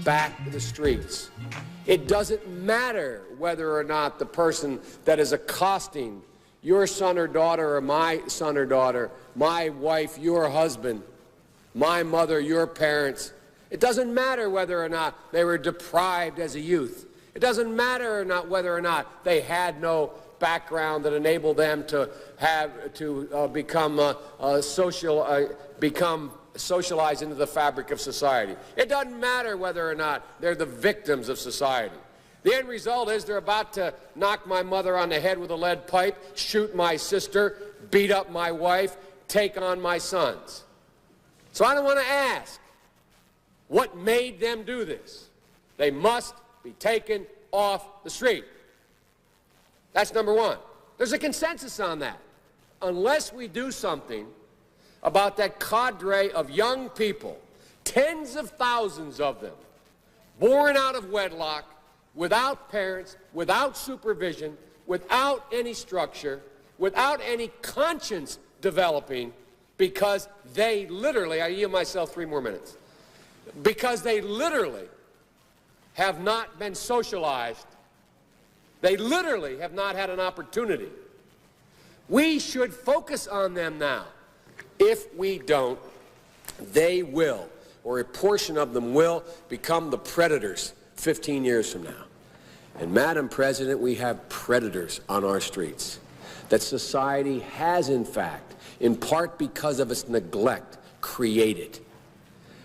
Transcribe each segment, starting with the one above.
back to the streets. It doesn't matter whether or not the person that is accosting your son or daughter or my son or daughter, my wife, your husband, my mother, your parents. It doesn't matter whether or not they were deprived as a youth. It doesn't matter or not whether or not they had no background that enabled them to become socialized into the fabric of society. It doesn't matter whether or not they're the victims of society. The end result is they're about to knock my mother on the head with a lead pipe, shoot my sister, beat up my wife, take on my sons. So I don't want to ask what made them do this. They must be taken off the street. That's number one. There's a consensus on that. Unless we do something about that cadre of young people, tens of thousands of them, born out of wedlock, without parents, without supervision, without any structure, without any conscience developing, because they literally, I yield myself 3 more minutes, because they literally have not been socialized. They literally have not had an opportunity. We should focus on them now. If we don't, they will, or a portion of them will, become the predators 15 years from now. And Madam President, we have predators on our streets that society has, in fact, in part because of its neglect, created.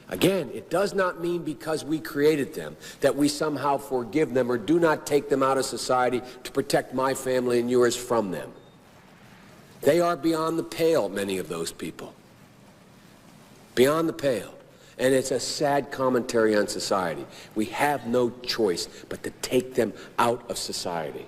Again, it does not mean because we created them that we somehow forgive them or do not take them out of society to protect my family and yours from them. They are beyond the pale, many of those people. Beyond the pale. And it's a sad commentary on society. We have no choice but to take them out of society.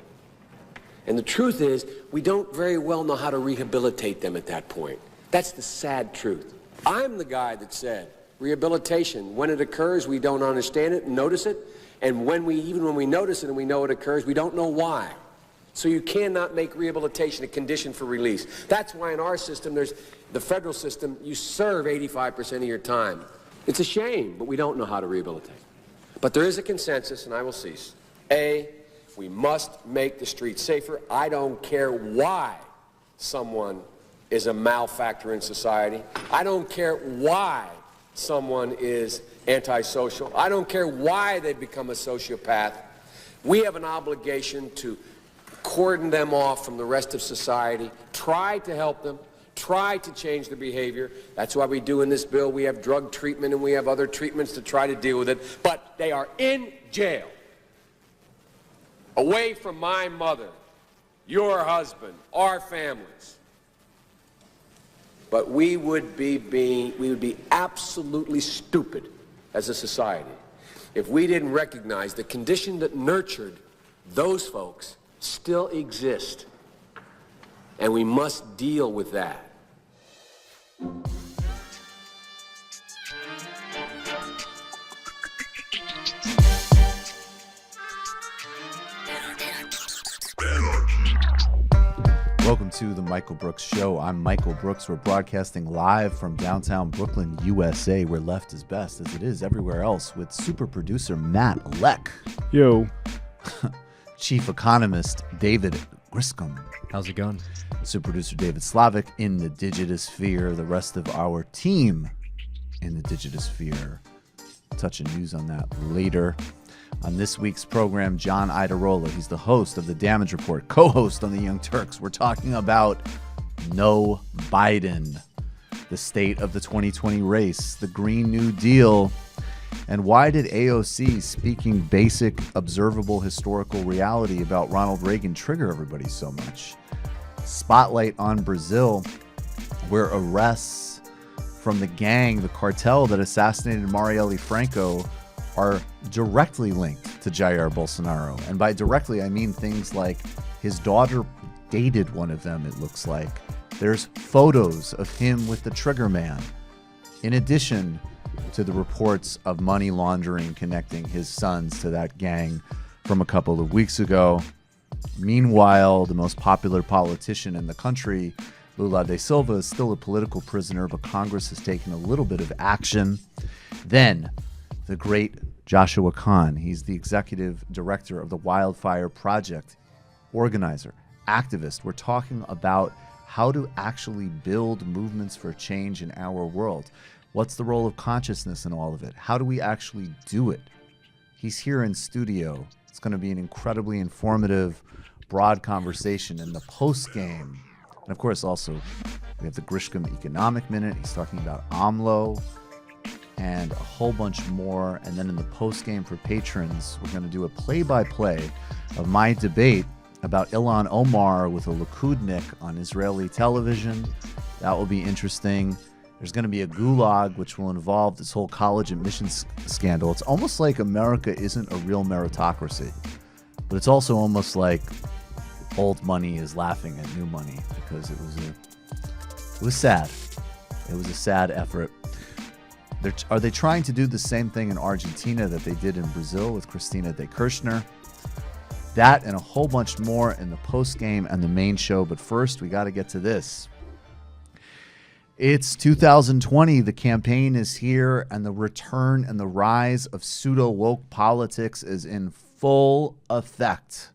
And the truth is, we don't very well know how to rehabilitate them at that point. That's the sad truth. I'm the guy that said, rehabilitation, when it occurs, we don't understand it and notice it. And even when we notice it and we know it occurs, we don't know why. So you cannot make rehabilitation a condition for release. That's why in our system, there's the federal system, you serve 85% of your time. It's a shame, but we don't know how to rehabilitate. But there is a consensus, and I will cease. A, we must make the streets safer. I don't care why someone is a malefactor in society. I don't care why someone is antisocial. I don't care why they become a sociopath. We have an obligation to cordon them off from the rest of society, try to help them, try to change their behavior. That's why we do in this bill. We have drug treatment and we have other treatments to try to deal with it. But they are in jail, away from my mother, your husband, our families. But we would be absolutely stupid as a society if we didn't recognize the condition that nurtured those folks still exist, and we must deal with that. Welcome to the Michael Brooks Show. I'm Michael Brooks. We're broadcasting live from downtown Brooklyn, USA, where left is best, as it is everywhere else, with super producer Matt Leck. Yo. Chief economist David Griscom. How's it going? Super producer David Slavic in the Digitosphere. The rest of our team in the Digitosphere. Touching news on that later. On this week's program, John Iadarola. He's the host of The Damage Report, co-host on the Young Turks. We're talking about no Biden, the state of the 2020 race, the Green New Deal, and why did AOC speaking basic, observable historical reality about Ronald Reagan trigger everybody so much? Spotlight on Brazil, where arrests from the gang, the cartel that assassinated Marielle Franco, are directly linked to Jair Bolsonaro. And by directly, I mean things like his daughter dated one of them, it looks like. There's photos of him with the trigger man. In addition to the reports of money laundering connecting his sons to that gang from a couple of weeks ago. Meanwhile, the most popular politician in the country, Lula da Silva, is still a political prisoner, but Congress has taken a little bit of action. Then, the great Joshua Kahn. He's the executive director of the Wildfire Project, organizer, activist. We're talking about how to actually build movements for change in our world. What's the role of consciousness in all of it? How do we actually do it? He's here in studio. It's going to be an incredibly informative, broad conversation in the post-game. And of course, also, we have the Grisham Economic Minute. He's talking about AMLO and a whole bunch more. And then in the post-game for patrons, we're going to do a play-by-play of my debate about Ilhan Omar with a Likudnik on Israeli television. That will be interesting. There's going to be a gulag, which will involve this whole college admissions scandal. It's almost like America isn't a real meritocracy, but it's also almost like old money is laughing at new money, because it was sad. It was a sad effort. Are they trying to do the same thing in Argentina that they did in Brazil with Cristina de Kirchner? That and a whole bunch more in the post game and the main show. But first, we got to get to this. It's 2020. The campaign is here, and the return and the rise of pseudo-woke politics is in full effect.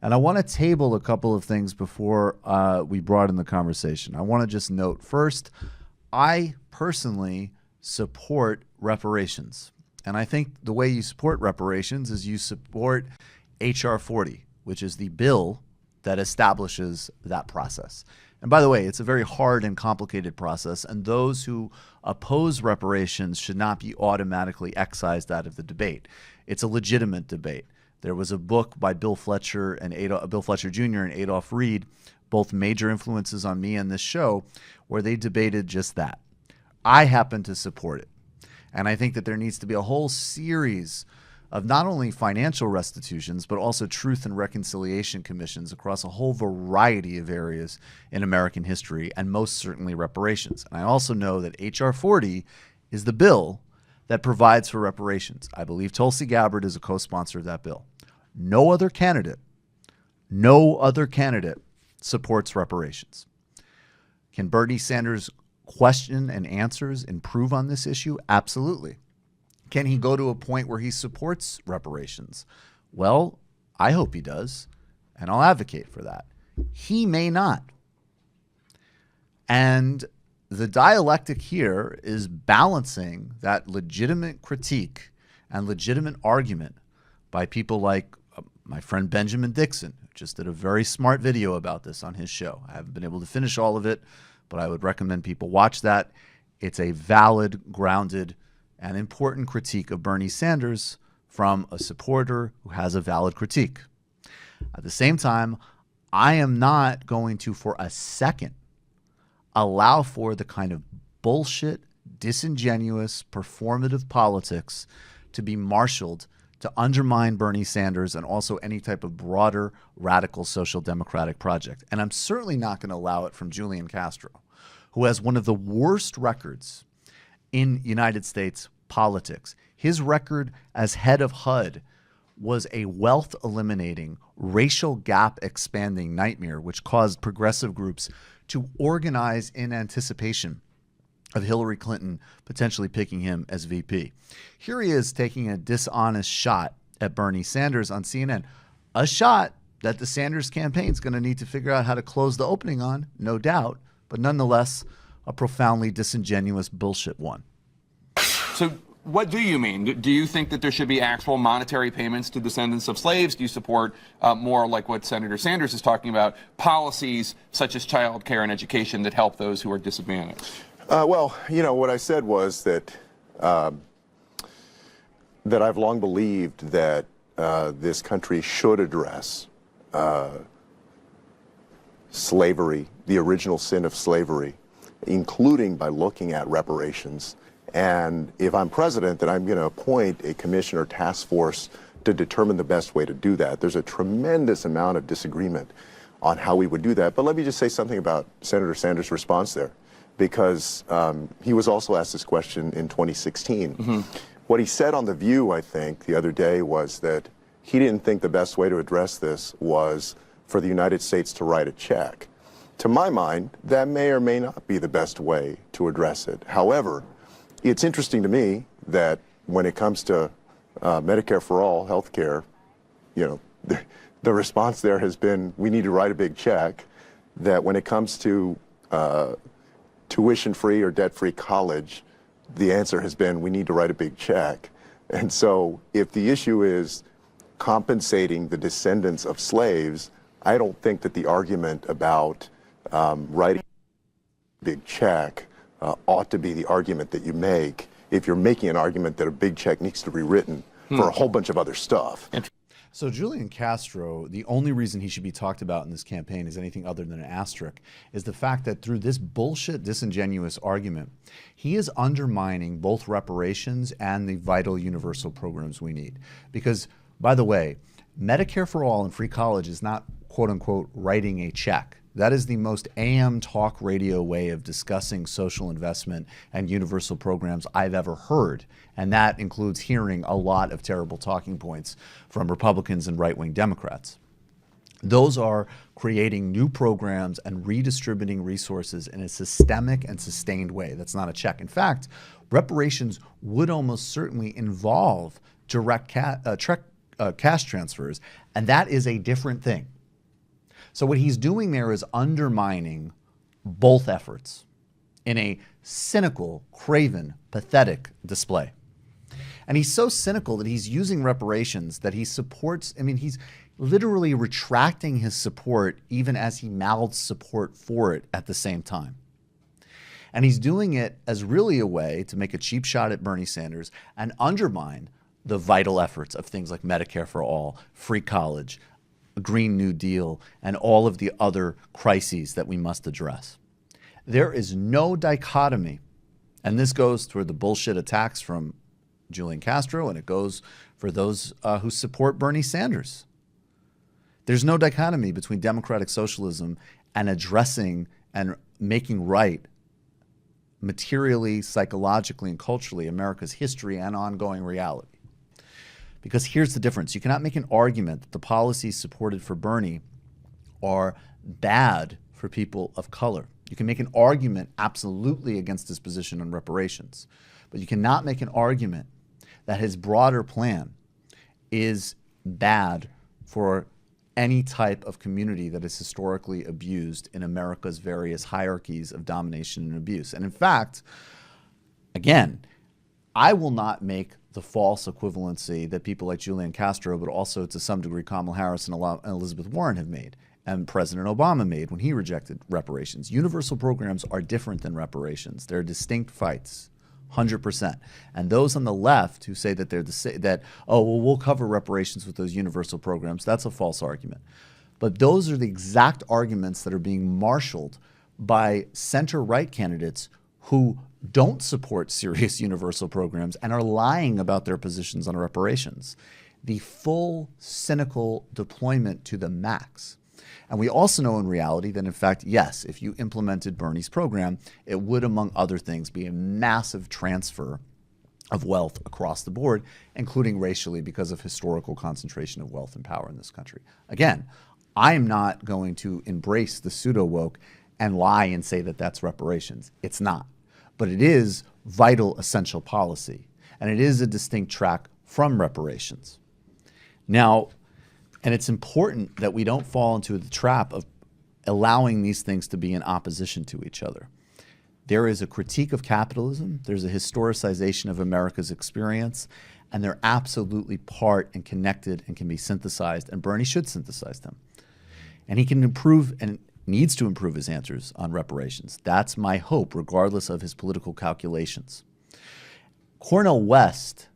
And I want to table a couple of things before we broaden the conversation. I want to just note first, I personally support reparations. And I think the way you support reparations is you support H.R. 40, which is the bill that establishes that process. And by the way, it's a very hard and complicated process, and those who oppose reparations should not be automatically excised out of the debate. It's a legitimate debate. There was a book by Bill Fletcher Jr. and Adolph Reed, both major influences on me and this show, where they debated just that. I happen to support it. And I think that there needs to be a whole series of not only financial restitutions, but also truth and reconciliation commissions across a whole variety of areas in American history, and most certainly reparations. And I also know that H.R. 40 is the bill that provides for reparations. I believe Tulsi Gabbard is a co-sponsor of that bill. No other candidate supports reparations. Can Bernie Sanders' question and answers improve on this issue? Absolutely. Can he go to a point where he supports reparations? Well, I hope he does, and I'll advocate for that. He may not. And the dialectic here is balancing that legitimate critique and legitimate argument by people like my friend Benjamin Dixon, who just did a very smart video about this on his show. I haven't been able to finish all of it, but I would recommend people watch that. It's a valid, grounded, and important critique of Bernie Sanders from a supporter who has a valid critique. At the same time, I am not going to for a second allow for the kind of bullshit, disingenuous, performative politics to be marshaled to undermine Bernie Sanders and also any type of broader radical social democratic project. And I'm certainly not going to allow it from Julian Castro, who has one of the worst records in United States politics. His record as head of HUD was a wealth-eliminating, racial gap-expanding nightmare, which caused progressive groups to organize in anticipation of Hillary Clinton potentially picking him as VP. Here he is taking a dishonest shot at Bernie Sanders on CNN, a shot that the Sanders campaign is going to need to figure out how to close the opening on, no doubt, but nonetheless, a profoundly disingenuous bullshit one. So what do you mean? Do you think that there should be actual monetary payments to descendants of slaves? Do you support more like what Senator Sanders is talking about, policies such as child care and education that help those who are disadvantaged? Well, you know, what I said was that that I've long believed that this country should address slavery, the original sin of slavery, including by looking at reparations. And if I'm president, then I'm going to appoint a commission or task force to determine the best way to do that. There's a tremendous amount of disagreement on how we would do that. But let me just say something about Senator Sanders' response there, because he was also asked this question in 2016. Mm-hmm. What he said on The View, I think, the other day was that he didn't think the best way to address this was for the United States to write a check. To my mind, that may or may not be the best way to address it. However, it's interesting to me that when it comes to Medicare for all, health care, the response there has been, we need to write a big check. That when it comes to tuition-free or debt-free college, the answer has been, we need to write a big check. And so if the issue is compensating the descendants of slaves, I don't think that the argument about writing a big check ought to be the argument that you make if you're making an argument that a big check needs to be written for a whole bunch of other stuff. So Julian Castro, the only reason he should be talked about in this campaign is anything other than an asterisk, is the fact that through this bullshit, disingenuous argument, he is undermining both reparations and the vital universal programs we need. Because, by the way, Medicare for all and free college is not, quote unquote, writing a check. That is the most AM talk radio way of discussing social investment and universal programs I've ever heard. And that includes hearing a lot of terrible talking points from Republicans and right-wing Democrats. Those are creating new programs and redistributing resources in a systemic and sustained way. That's not a check. In fact, reparations would almost certainly involve direct cash transfers, and that is a different thing. So what he's doing there is undermining both efforts in a cynical, craven, pathetic display. And he's so cynical that he's using reparations that he supports. I mean, he's literally retracting his support even as he mouths support for it at the same time. And he's doing it as really a way to make a cheap shot at Bernie Sanders and undermine the vital efforts of things like Medicare for all, free college, a Green New Deal, and all of the other crises that we must address. There is no dichotomy, and this goes toward the bullshit attacks from Julian Castro, and it goes for those who support Bernie Sanders. There's no dichotomy between democratic socialism and addressing and making right materially, psychologically, and culturally America's history and ongoing reality. Because here's the difference. You cannot make an argument that the policies supported for Bernie are bad for people of color. You can make an argument absolutely against his position on reparations, but you cannot make an argument that his broader plan is bad for any type of community that is historically abused in America's various hierarchies of domination and abuse. And in fact, again, I will not make the false equivalency that people like Julian Castro, but also to some degree Kamala Harris and Elizabeth Warren have made, and President Obama made when he rejected reparations. Universal programs are different than reparations. They're distinct fights, 100%. And those on the left who say that we'll cover reparations with those universal programs, that's a false argument. But those are the exact arguments that are being marshaled by center-right candidates who don't support serious universal programs and are lying about their positions on reparations. The full cynical deployment to the max. And we also know in reality that, in fact, yes, if you implemented Bernie's program, it would, among other things, be a massive transfer of wealth across the board, including racially because of historical concentration of wealth and power in this country. Again, I am not going to embrace the pseudo-woke and lie and say that that's reparations. It's not. But it is vital, essential policy, and it is a distinct track from reparations. Now, and it's important that we don't fall into the trap of allowing these things to be in opposition to each other. There is a critique of capitalism, there's a historicization of America's experience, and they're absolutely part and connected and can be synthesized, and Bernie should synthesize them. And he can improve and needs to improve his answers on reparations. That's my hope, regardless of his political calculations. Cornel West,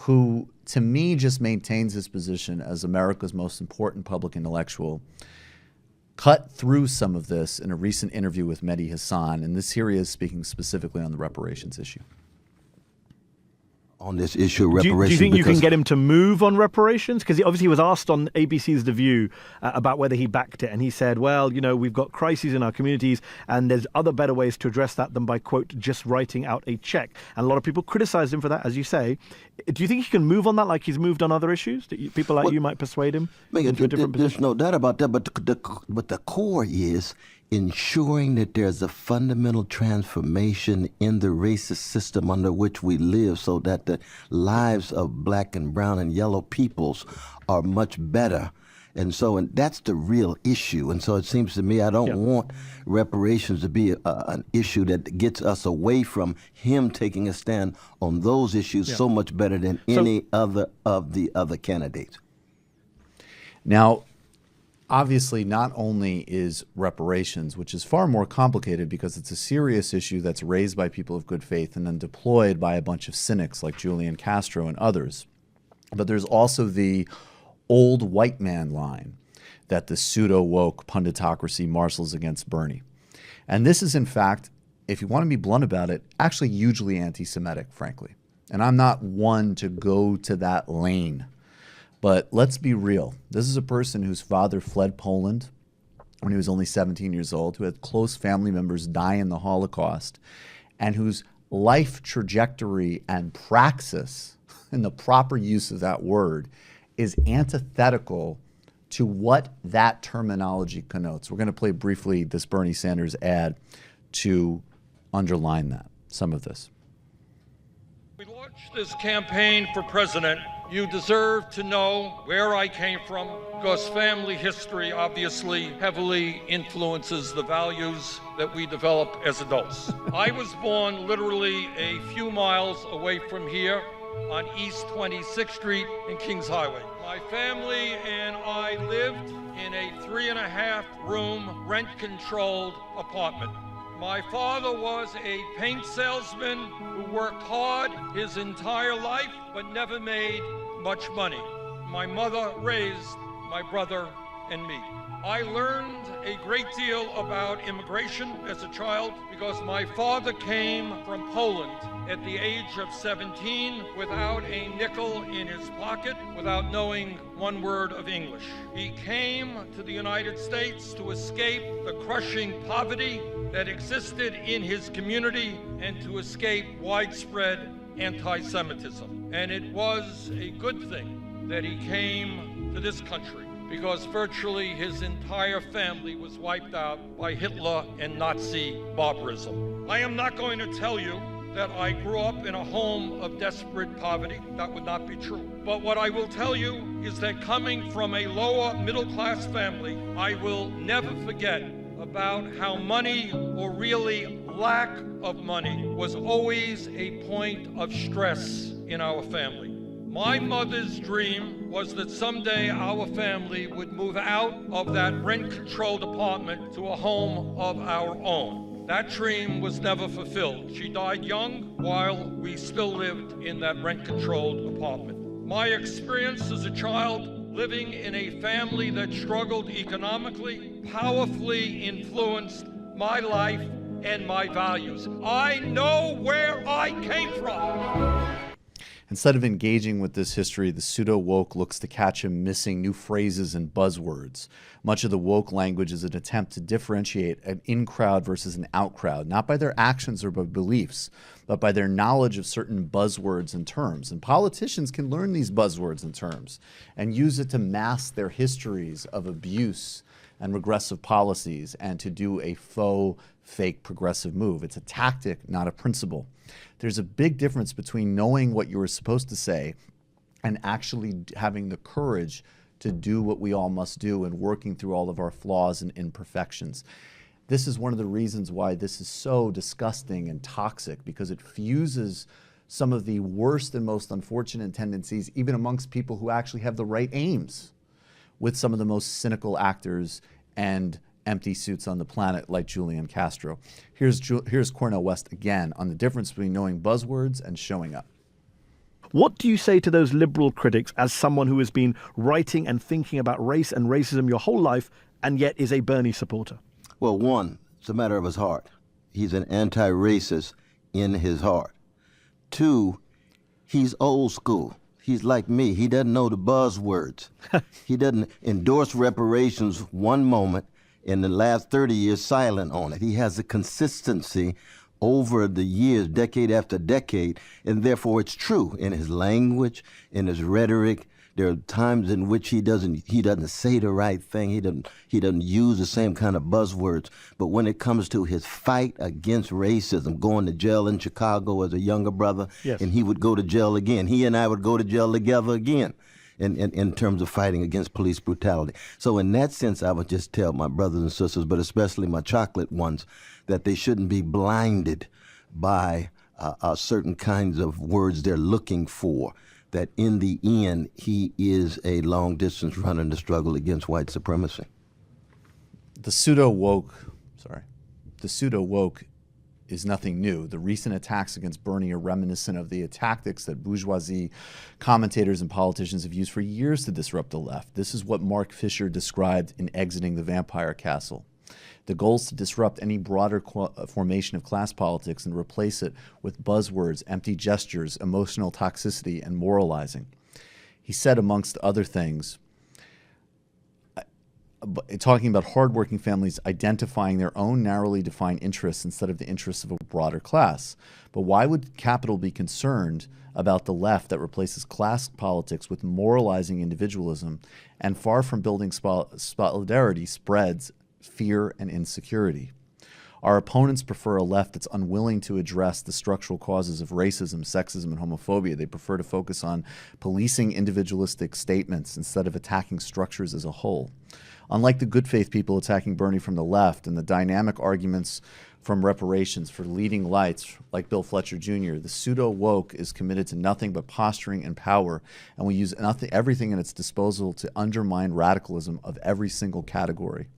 who to me just maintains his position as America's most important public intellectual, cut through some of this in a recent interview with Mehdi Hasan, and this here he is speaking specifically on the reparations issue. On this issue of reparations. Do you think you can get him to move on reparations? Because he was asked on ABC's The View about whether he backed it, and he said, well, we've got crises in our communities, and there's other better ways to address that than by, quote, just writing out a check. And a lot of people criticized him for that, as you say. Do you think he can move on that like he's moved on other issues? That people like you might persuade him into a different position? There's no doubt about that, but the core is ensuring that there's a fundamental transformation in the racist system under which we live so that the lives of black and brown and yellow peoples are much better. And that's the real issue. And so it seems to me I don't want reparations to be an issue that gets us away from him taking a stand on those issues so much better than any other of the other candidates. Now, obviously, not only is reparations, which is far more complicated because it's a serious issue that's raised by people of good faith and then deployed by a bunch of cynics like Julian Castro and others, but there's also the old white man line that the pseudo-woke punditocracy marshals against Bernie. And this is, in fact, if you want to be blunt about it, actually hugely anti-Semitic, frankly. And I'm not one to go to that lane. But let's be real. This is a person whose father fled Poland when he was only 17 years old, who had close family members die in the Holocaust, and whose life trajectory and praxis, in the proper use of that word, is antithetical to what that terminology connotes. We're going to play briefly this Bernie Sanders ad to underline that, some of this. We launched this campaign for president. You deserve to know where I came from, because family history obviously heavily influences the values that we develop as adults. I was born literally a few miles away from here on East 26th Street in Kings Highway. My family and I lived in a 3.5-room rent-controlled apartment. My father was a paint salesman who worked hard his entire life but never made much money. My mother raised my brother and me. I learned a great deal about immigration as a child because my father came from Poland at the age of 17 without a nickel in his pocket, without knowing one word of English. He came to the United States to escape the crushing poverty that existed in his community and to escape widespread anti-Semitism. And it was a good thing that he came to this country, because virtually his entire family was wiped out by Hitler and Nazi barbarism. I am not going to tell you that I grew up in a home of desperate poverty. That would not be true. But what I will tell you is that coming from a lower middle-class family, I will never forget about how money, or really lack of money, was always a point of stress in our family. My mother's dream was that someday our family would move out of that rent-controlled apartment to a home of our own. That dream was never fulfilled. She died young while we still lived in that rent-controlled apartment. My experience as a child living in a family that struggled economically powerfully influenced my life and my values. I know where I came from. Instead of engaging with this history, the pseudo-woke looks to catch him missing new phrases and buzzwords. Much of the woke language is an attempt to differentiate an in-crowd versus an out-crowd, not by their actions or by beliefs, but by their knowledge of certain buzzwords and terms. And politicians can learn these buzzwords and terms and use it to mask their histories of abuse and regressive policies and to do a faux, fake progressive move. It's a tactic, not a principle. There's a big difference between knowing what you were supposed to say and actually having the courage to do what we all must do and working through all of our flaws and imperfections. This is one of the reasons why this is so disgusting and toxic, because it fuses some of the worst and most unfortunate tendencies, even amongst people who actually have the right aims, with some of the most cynical actors and empty suits on the planet, like Julian Castro. Here's Cornel West again on the difference between knowing buzzwords and showing up. What do you say to those liberal critics as someone who has been writing and thinking about race and racism your whole life and yet is a Bernie supporter? Well, one, it's a matter of his heart. He's an anti-racist in his heart. Two, he's old school. He's like me. He doesn't know the buzzwords. He doesn't endorse reparations one moment, in the last 30 years silent on it. He has a consistency over the years, decade after decade, and therefore it's true in his language, in his rhetoric, There are times in which he doesn't say the right thing. He doesn't use the same kind of buzzwords. But when it comes to his fight against racism, going to jail in Chicago as a younger brother, Yes. and he would go to jail again. He and I would go to jail together again in terms of fighting against police brutality. So in that sense, I would just tell my brothers and sisters, but especially my chocolate ones, that they shouldn't be blinded by certain kinds of words they're looking for, that in the end, he is a long-distance runner in the struggle against white supremacy. The pseudo-woke is nothing new. The recent attacks against Bernie are reminiscent of the tactics that bourgeoisie commentators and politicians have used for years to disrupt the left. This is what Mark Fisher described in Exiting the Vampire Castle. The goal is to disrupt any broader formation of class politics and replace it with buzzwords, empty gestures, emotional toxicity, and moralizing. He said, amongst other things, talking about hardworking families identifying their own narrowly defined interests instead of the interests of a broader class. But why would capital be concerned about the left that replaces class politics with moralizing individualism and, far from building solidarity, spreads fear and insecurity? Our opponents prefer a left that's unwilling to address the structural causes of racism, sexism, and homophobia. They prefer to focus on policing individualistic statements instead of attacking structures as a whole. Unlike the good faith people attacking Bernie from the left and the dynamic arguments from reparations for leading lights like Bill Fletcher Jr., the pseudo-woke is committed to nothing but posturing and power, and will use everything in its disposal to undermine radicalism of every single category.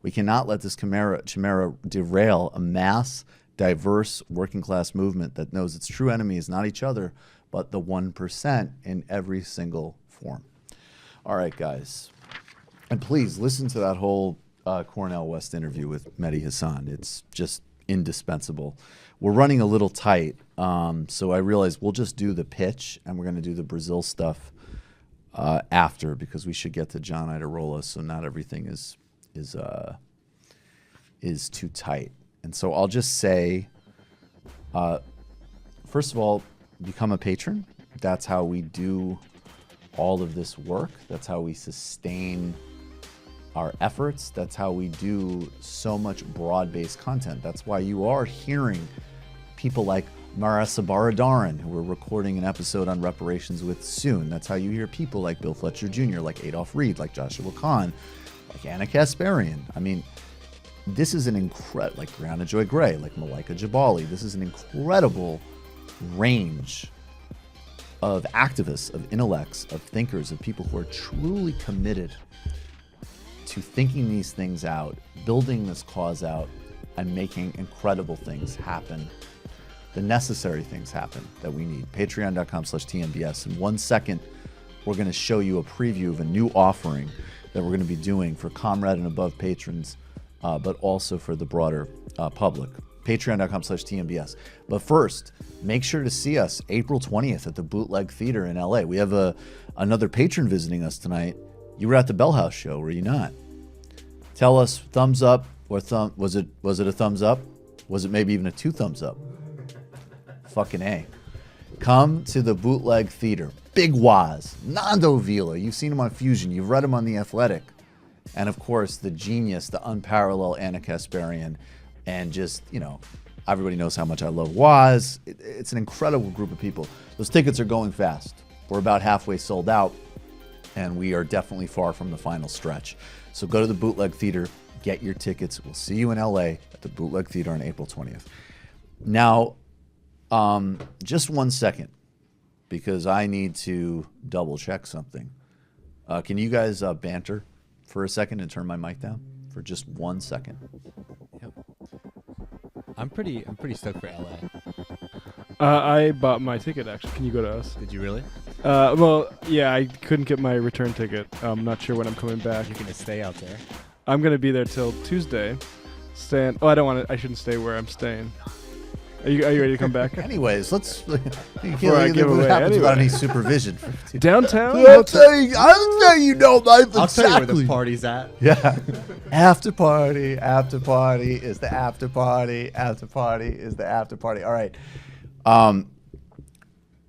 We cannot let this chimera derail a mass, diverse, working-class movement that knows its true enemy is not each other, but the 1% in every single form. All right, guys. And please listen to that whole Cornell West interview with Mehdi Hasan. It's just indispensable. We're running a little tight, so I realize we'll just do the pitch, and we're going to do the Brazil stuff after, because we should get to John Iadarola, so not everything is too tight. And so I'll just say, first of all, become a patron. That's how we do all of this work. That's how we sustain our efforts. That's how we do so much broad-based content. That's why you are hearing people like Marissa Baradaran, who we're recording an episode on reparations with soon. That's how you hear people like Bill Fletcher Jr., like Adolph Reed, like Joshua Kahn, like Anna Kasparian. I mean, this is an incredible, like Brianna Joy Gray, like Malika Jabali. This is an incredible range of activists, of intellects, of thinkers, of people who are truly committed to thinking these things out, building this cause out, and making incredible things happen, the necessary things happen that we need. Patreon.com/TMBS. In 1 second, we're going to show you a preview of a new offering that we're going to be doing for Comrade and Above patrons, but also for the broader public. Patreon.com/TMBS. But first, make sure to see us April 20th at the Bootleg Theater in LA. We have another patron visiting us tonight. You were at the Bell House show, were you not? Tell us, thumbs up or was it a thumbs up? Was it maybe even a 2 thumbs up? Fucking A. Come to the Bootleg Theater. Big Waz, Nando Vila. You've seen him on Fusion. You've read him on The Athletic. And of course, the genius, the unparalleled Anna Kasparian. And just, everybody knows how much I love Waz. It's an incredible group of people. Those tickets are going fast. We're about halfway sold out, and we are definitely far from the final stretch. So go to the Bootleg Theater, get your tickets. We'll see you in LA at the Bootleg Theater on April 20th. Now, just 1 second, because I need to double check something. Can you guys banter for a second and turn my mic down for just 1 second? Yep. I'm pretty stoked for LA. I bought my ticket, actually. Can you go to us? Did you really? Well, yeah, I couldn't get my return ticket. I'm not sure when I'm coming back. You're gonna stay out there. I'm gonna be there till Tuesday. I shouldn't stay where I'm staying. Are you ready to come back? Anyways, let's. Before I give away, happens without anyway. any supervision. Downtown? I'm saying you know life I'll exactly. tell you where the party's at. Yeah. After party is the after party. After party is the after party. All right.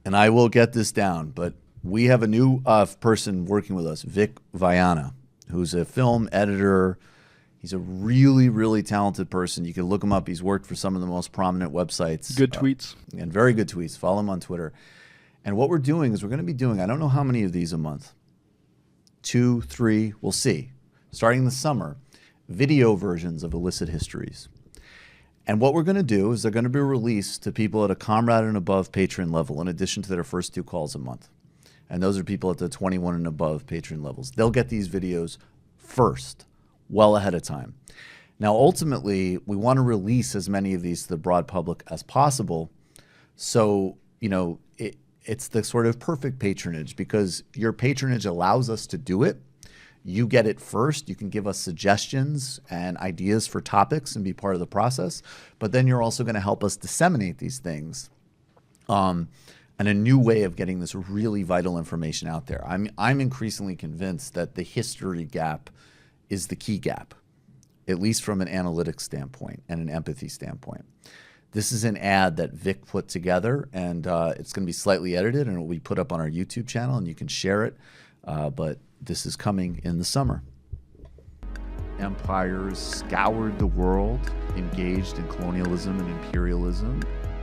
And I will get this down, but We have a new person working with us, Vic Viana, who's a film editor. He's a really, really talented person. You can look him up. He's worked for some of the most prominent websites. Good tweets. And very good tweets. Follow him on Twitter. And what we're doing is we're going to be doing, I don't know how many of these a month, 2, 3, we'll see. Starting this summer, video versions of Illicit Histories. And what we're going to do is they're going to be released to people at a Comrade and above patron level in addition to their first 2 calls a month. And those are people at the 21 and above patron levels. They'll get these videos first, well ahead of time. Now, ultimately, we want to release as many of these to the broad public as possible. So, you know, it's the sort of perfect patronage because your patronage allows us to do it. You get it first. You can give us suggestions and ideas for topics and be part of the process. But then you're also going to help us disseminate these things and a new way of getting this really vital information out there. I'm increasingly convinced that the history gap is the key gap, at least from an analytics standpoint and an empathy standpoint. This is an ad that Vic put together, and it's going to be slightly edited, and it will be put up on our YouTube channel, and you can share it. But this is coming in the summer. Empires scoured the world, engaged in colonialism and imperialism.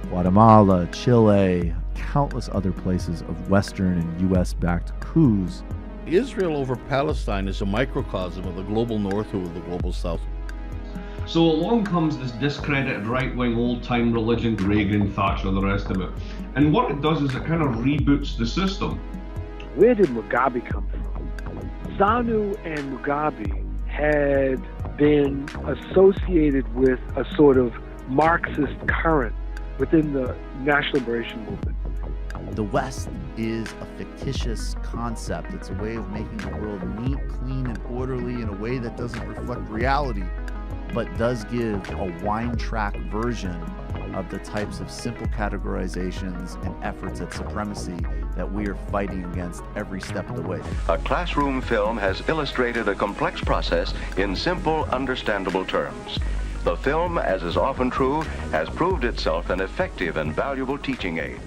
Guatemala, Chile, countless other places of Western and U.S.-backed coups. Israel over Palestine is a microcosm of the global north over the global south. So along comes this discredited right-wing old-time religion, Reagan, Thatcher, and the rest of it. And what it does is it kind of reboots the system. Where did Mugabe come from? ZANU and Mugabe had been associated with a sort of Marxist current within the National Liberation Movement. The West is a fictitious concept. It's a way of making the world neat, clean, and orderly in a way that doesn't reflect reality, but does give a wine track version of the types of simple categorizations and efforts at supremacy that we are fighting against every step of the way. A classroom film has illustrated a complex process in simple, understandable terms. The film, as is often true, has proved itself an effective and valuable teaching aid.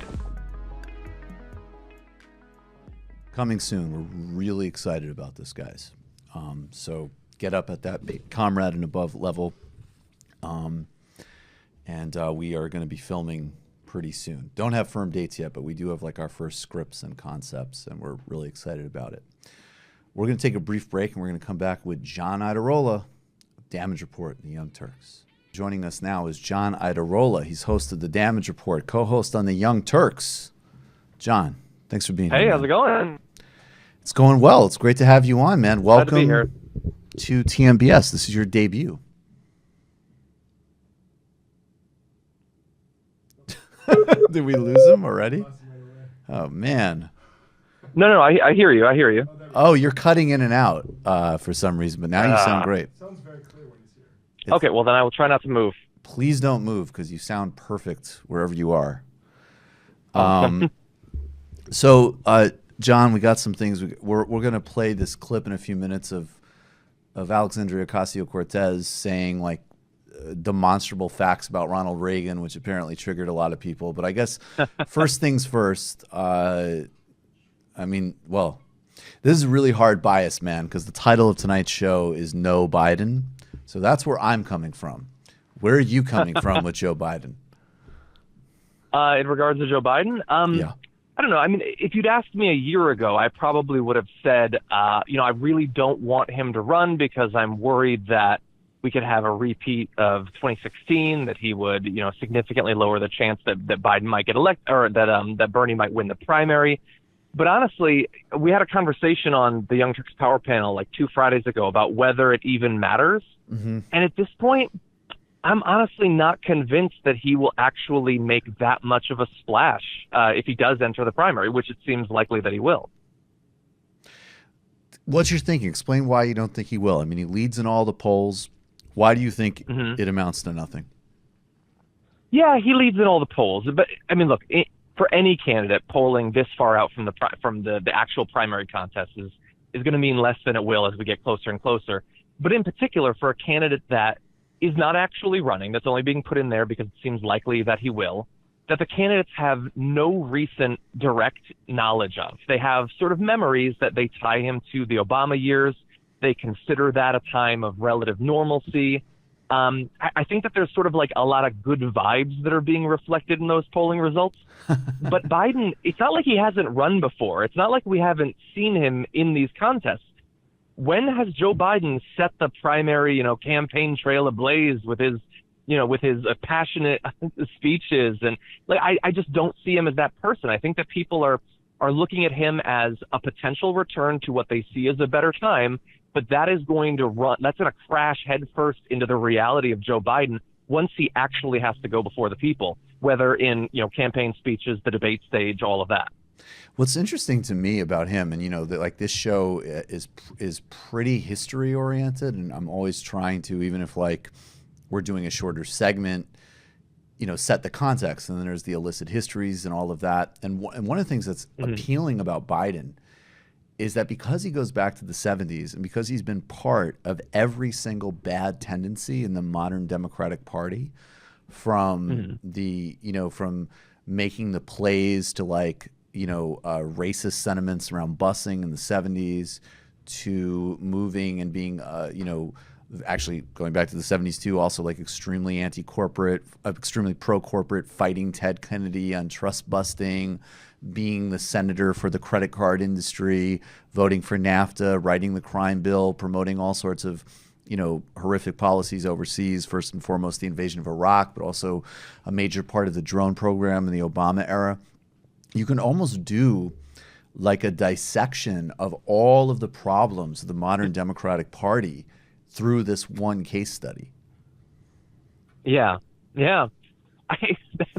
Coming soon. We're really excited about this, guys. So get up at that Comrade and above level. And we are going to be filming pretty soon. Don't have firm dates yet, but we do have like our first scripts and concepts, and we're really excited about it. We're going to take a brief break, and we're going to come back with John Iadarola, Damage Report, and the Young Turks. Joining us now is John Iadarola. He's host of the Damage Report, co-host on the Young Turks. John, thanks for being here. Hey, how's it going? It's going well. It's great to have you on, man. Welcome Glad to be here. To TMBS. This is your debut. Did we lose him already? Oh, man. No, I hear you. I hear you. Oh, you're cutting in and out for some reason, but now you sound great. Sounds very clear when he's here. Okay, well, then I will try not to move. Please don't move because you sound perfect wherever you are. So, John, we got some things. We're going to play this clip in a few minutes of Alexandria Ocasio-Cortez saying, like, demonstrable facts about Ronald Reagan, which apparently triggered a lot of people. But I guess first things first, I mean, well, this is a really hard bias, man, because the title of tonight's show is No Biden. So that's where I'm coming from. Where are you coming from with Joe Biden? In regards to Joe Biden? Yeah. I don't know. I mean, if you'd asked me a year ago, I probably would have said, I really don't want him to run because I'm worried that we could have a repeat of 2016, that he would, significantly lower the chance that Biden might get elected, or that Bernie might win the primary. But honestly, we had a conversation on the Young Turks Power Panel like 2 Fridays ago about whether it even matters. Mm-hmm. And at this point, I'm honestly not convinced that he will actually make that much of a splash if he does enter the primary, which it seems likely that he will. What's your thinking? Explain why you don't think he will. I mean, he leads in all the polls. Why do you think it amounts to nothing? Yeah, he leads in all the polls. But, I mean, look, for any candidate, polling this far out from the actual primary contest is going to mean less than it will as we get closer and closer. But in particular, for a candidate that is not actually running, that's only being put in there because it seems likely that he will, that the candidates have no recent direct knowledge of. They have sort of memories that they tie him to the Obama years. They consider that a time of relative normalcy. I think that there's sort of like a lot of good vibes that are being reflected in those polling results. But Biden, it's not like he hasn't run before. It's not like we haven't seen him in these contests. When has Joe Biden set the primary, campaign trail ablaze with his passionate speeches? And like, I just don't see him as that person. I think that people are looking at him as a potential return to what they see as a better time, but that's going to crash headfirst into the reality of Joe Biden once he actually has to go before the people, whether in, campaign speeches, the debate stage, all of that. What's interesting to me about him, and that like this show is pretty history oriented, and I'm always trying to, even if like we're doing a shorter segment, set the context, and then there's the illicit histories and all of that. And one of the things that's appealing about Biden is that because he goes back to the 70s and because he's been part of every single bad tendency in the modern Democratic Party, from from making the plays to like, racist sentiments around busing in the 70s to moving and being, actually going back to the 70s too, also like extremely anti-corporate, extremely pro-corporate, fighting Ted Kennedy on trust busting, being the senator for the credit card industry, voting for NAFTA, writing the crime bill, promoting all sorts of, horrific policies overseas, first and foremost the invasion of Iraq, but also a major part of the drone program in the Obama era. You can almost do like a dissection of all of the problems of the modern Democratic Party through this one case study. Yeah. I'm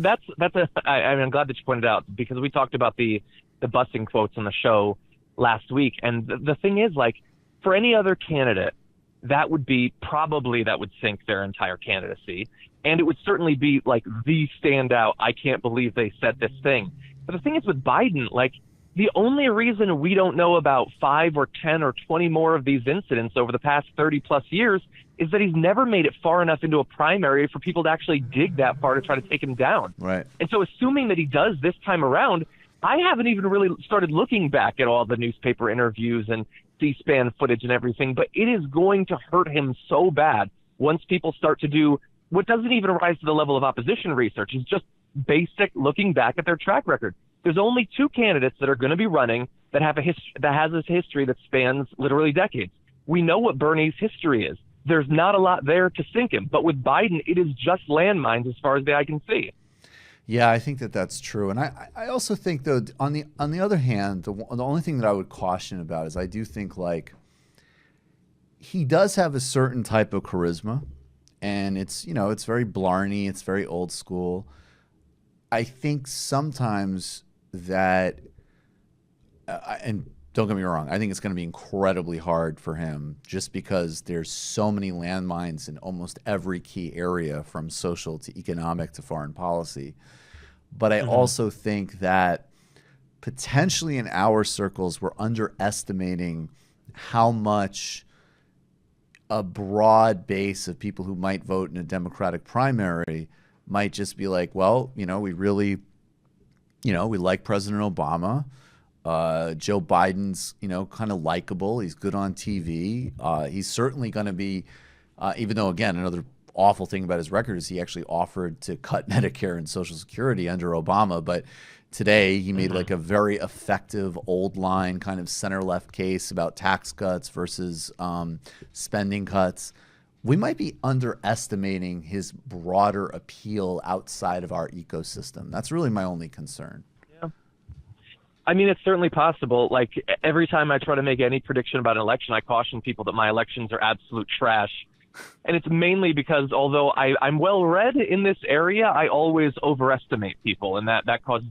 glad that you pointed out, because we talked about the busing quotes on the show last week. And the thing is, like, for any other candidate, that would sink their entire candidacy. And it would certainly be like the standout, I can't believe they said this thing. But the thing is with Biden, like, the only reason we don't know about 5 or 10 or 20 more of these incidents over the past 30 plus years is that he's never made it far enough into a primary for people to actually dig that far to try to take him down. Right. And so assuming that he does this time around, I haven't even really started looking back at all the newspaper interviews and C-SPAN footage and everything, but it is going to hurt him so bad once people start to do what doesn't even rise to the level of opposition research. It's just basic looking back at their track record. There's only 2 candidates that are going to be running that has a history that spans literally decades. We know what Bernie's history is. There's not a lot there to sink him. But with Biden, it is just landmines as far as the eye can see. Yeah, I think that that's true. And I also think, though, on the other hand, the only thing that I would caution about is I do think, like, he does have a certain type of charisma. And it's, it's very Blarney. It's very old school. I think sometimes that, and don't get me wrong, I think it's going to be incredibly hard for him just because there's so many landmines in almost every key area, from social to economic to foreign policy. But I also think that potentially in our circles, we're underestimating how much a broad base of people who might vote in a Democratic primary might just be like, well, we really, we like President Obama. Joe Biden's, kind of likable. He's good on TV. He's certainly going to be, even though, again, another awful thing about his record is he actually offered to cut Medicare and Social Security under Obama. But today he made like a very effective old line kind of center-left case about tax cuts versus spending cuts. We might be underestimating his broader appeal outside of our ecosystem. That's really my only concern. Yeah. I mean, it's certainly possible. Like, every time I try to make any prediction about an election, I caution people that my elections are absolute trash. And it's mainly because although I'm well-read in this area, I always overestimate people. And that causes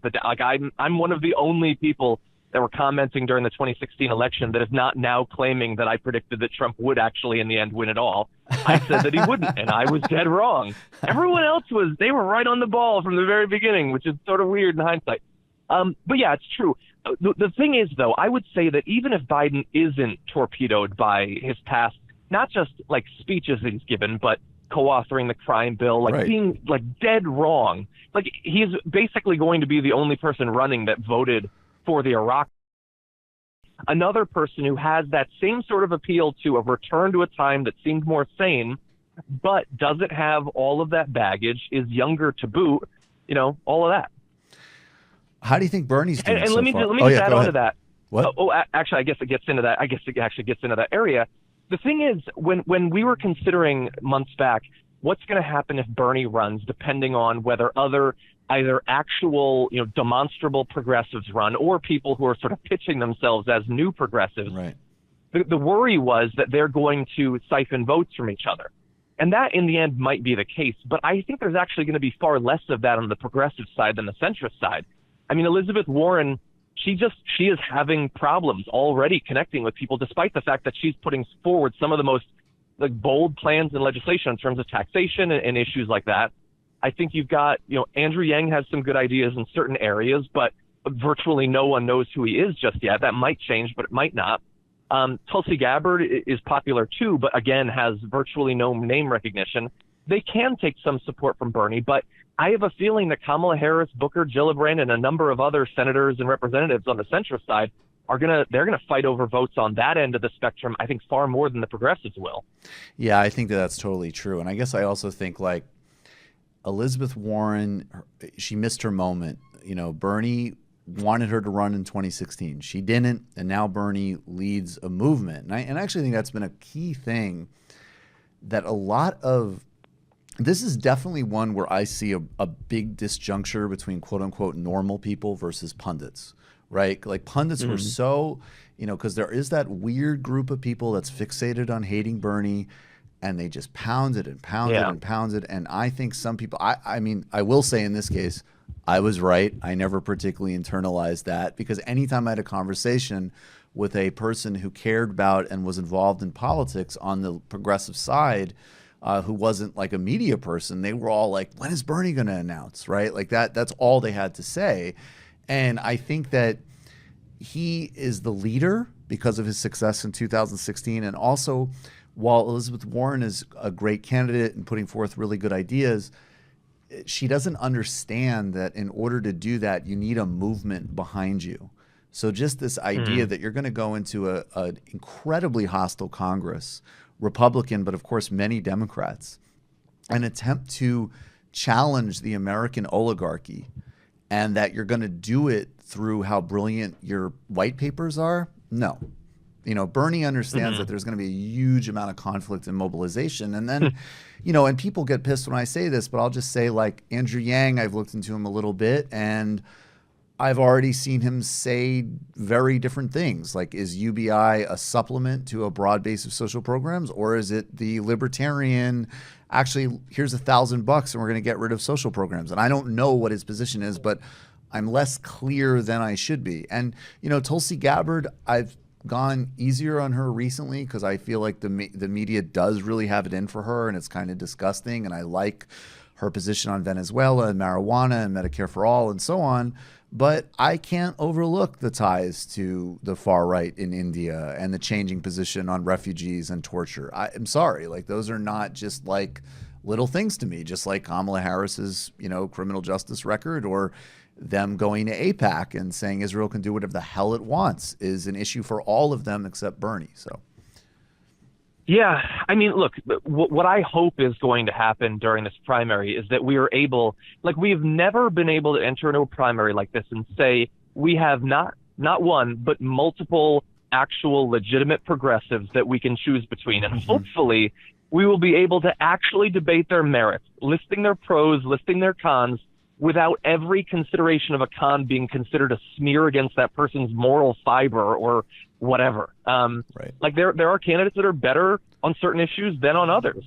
I'm one of the only people that were commenting during the 2016 election that is not now claiming that I predicted that Trump would actually in the end win it all. I said that he wouldn't, and I was dead wrong. Everyone else they were right on the ball from the very beginning, which is sort of weird in hindsight. But yeah, it's true. The thing is, though, I would say that even if Biden isn't torpedoed by his past, not just like speeches that he's given, but co-authoring the crime bill, like being like dead wrong. Like he's basically going to be the only person running that voted for the Iraq. Another person who has that same sort of appeal to a return to a time that seemed more sane, but doesn't have all of that baggage, is younger to boot, all of that. How do you think Bernie's doing and so let me far? just add on to that. What? Actually, I guess it gets into that. I guess it actually gets into that area. The thing is, when we were considering months back, what's going to happen if Bernie runs, depending on whether either actual, demonstrable progressives run or people who are sort of pitching themselves as new progressives. Right. The worry was that they're going to siphon votes from each other. And that, in the end, might be the case. But I think there's actually going to be far less of that on the progressive side than the centrist side. I mean, Elizabeth Warren, she is having problems already connecting with people, despite the fact that she's putting forward some of the most bold plans in legislation in terms of taxation and issues like that. I think you've got, Andrew Yang has some good ideas in certain areas, but virtually no one knows who he is just yet. That might change, but it might not. Tulsi Gabbard is popular too, but again, has virtually no name recognition. They can take some support from Bernie, but I have a feeling that Kamala Harris, Booker, Gillibrand, and a number of other senators and representatives on the centrist side they're gonna fight over votes on that end of the spectrum, I think, far more than the progressives will. Yeah, I think that's totally true. And I guess I also think Elizabeth Warren, she missed her moment. Bernie wanted her to run in 2016. She didn't, and now Bernie leads a movement. And I actually think that's been a key thing that this is definitely one where I see a big disjuncture between quote-unquote normal people versus pundits, right? Like pundits were so, because there is that weird group of people that's fixated on hating Bernie, and they just pounded and pounded and pounded. And I think some people, I mean, I will say in this case, I was right. I never particularly internalized that, because anytime I had a conversation with a person who cared about and was involved in politics on the progressive side, who wasn't like a media person, they were all like, when is Bernie going to announce, right? Like that's all they had to say. And I think that he is the leader because of his success in 2016. And also, while Elizabeth Warren is a great candidate and putting forth really good ideas, she doesn't understand that in order to do that, you need a movement behind you. So just this idea that you're going to go into an incredibly hostile Congress, Republican, but of course many Democrats, and attempt to challenge the American oligarchy, and that you're going to do it through how brilliant your white papers are? No. Bernie understands that there's going to be a huge amount of conflict and mobilization. And then, and people get pissed when I say this, but I'll just say, like Andrew Yang, I've looked into him a little bit, and I've already seen him say very different things. Like, is UBI a supplement to a broad base of social programs, or is it the libertarian, actually, here's $1,000 and we're going to get rid of social programs? And I don't know what his position is, but I'm less clear than I should be. And, Tulsi Gabbard, I've gone easier on her recently because I feel like the media does really have it in for her, and it's kind of disgusting. And I like her position on Venezuela and marijuana and Medicare for all and so on. But I can't overlook the ties to the far right in India and the changing position on refugees and torture. I'm sorry, like those are not just like little things to me, just like Kamala Harris's, criminal justice record, or them going to AIPAC and saying Israel can do whatever the hell it wants is an issue for all of them except Bernie. So. Yeah, I mean, look, what I hope is going to happen during this primary is that we are able, we've never been able to enter into a primary like this and say we have not one, but multiple actual legitimate progressives that we can choose between. And hopefully we will be able to actually debate their merits, listing their pros, listing their cons, without every consideration of a con being considered a smear against that person's moral fiber or whatever. Right. Like there are candidates that are better on certain issues than on others.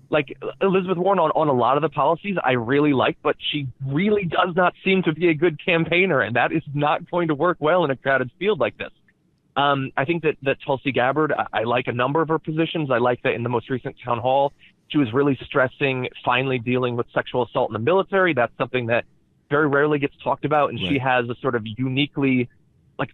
Like Elizabeth Warren on a lot of the policies I really like, but she really does not seem to be a good campaigner, and that is not going to work well in a crowded field like this. I think that Tulsi Gabbard, I like a number of her positions. I like that in the most recent town hall, she was really stressing finally dealing with sexual assault in the military. That's something that very rarely gets talked about, and she has a sort of uniquely,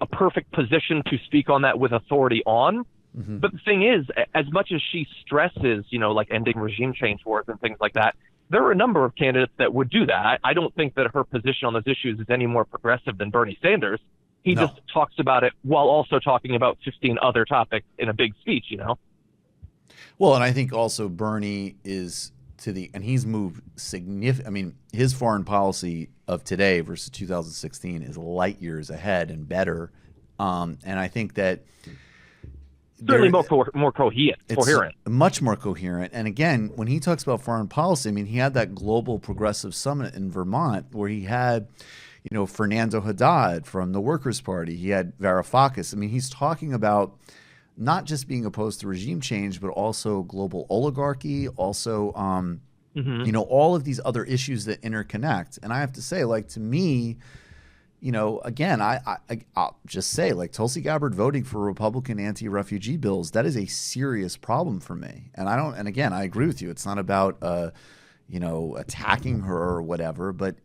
a perfect position to speak on that with authority on. But the thing is, as much as she stresses, like ending regime change wars and things like that, there are a number of candidates that would do that. I don't think that her position on those issues is any more progressive than Bernie Sanders. He just talks about it while also talking about 15 other topics in a big speech, Well, and I think also Bernie is and he's moved significant. I mean, his foreign policy of today versus 2016 is light years ahead and better. And I think that certainly more coherent. Much more coherent. And again, when he talks about foreign policy, I mean, he had that global progressive summit in Vermont where he had, Fernando Haddad from the Workers' Party. He had Varoufakis. I mean, he's talking about not just being opposed to regime change, but also global oligarchy, also, all of these other issues that interconnect. And I have to say, to me, again, I'll just say, Tulsi Gabbard voting for Republican anti-refugee bills, that is a serious problem for me. And again, I agree with you. It's not about, attacking her or whatever, but,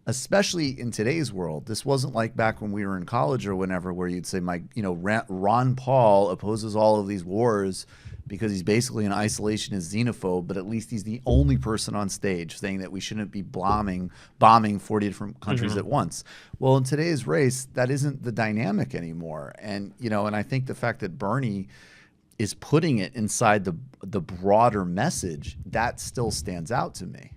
especially in today's world, this wasn't like back when we were in college or whenever, where you'd say, Ron Paul opposes all of these wars because he's basically an isolationist xenophobe, but at least he's the only person on stage saying that we shouldn't be bombing 40 different countries at once. Well, in today's race, that isn't the dynamic anymore. And, and I think the fact that Bernie is putting it inside the broader message, that still stands out to me.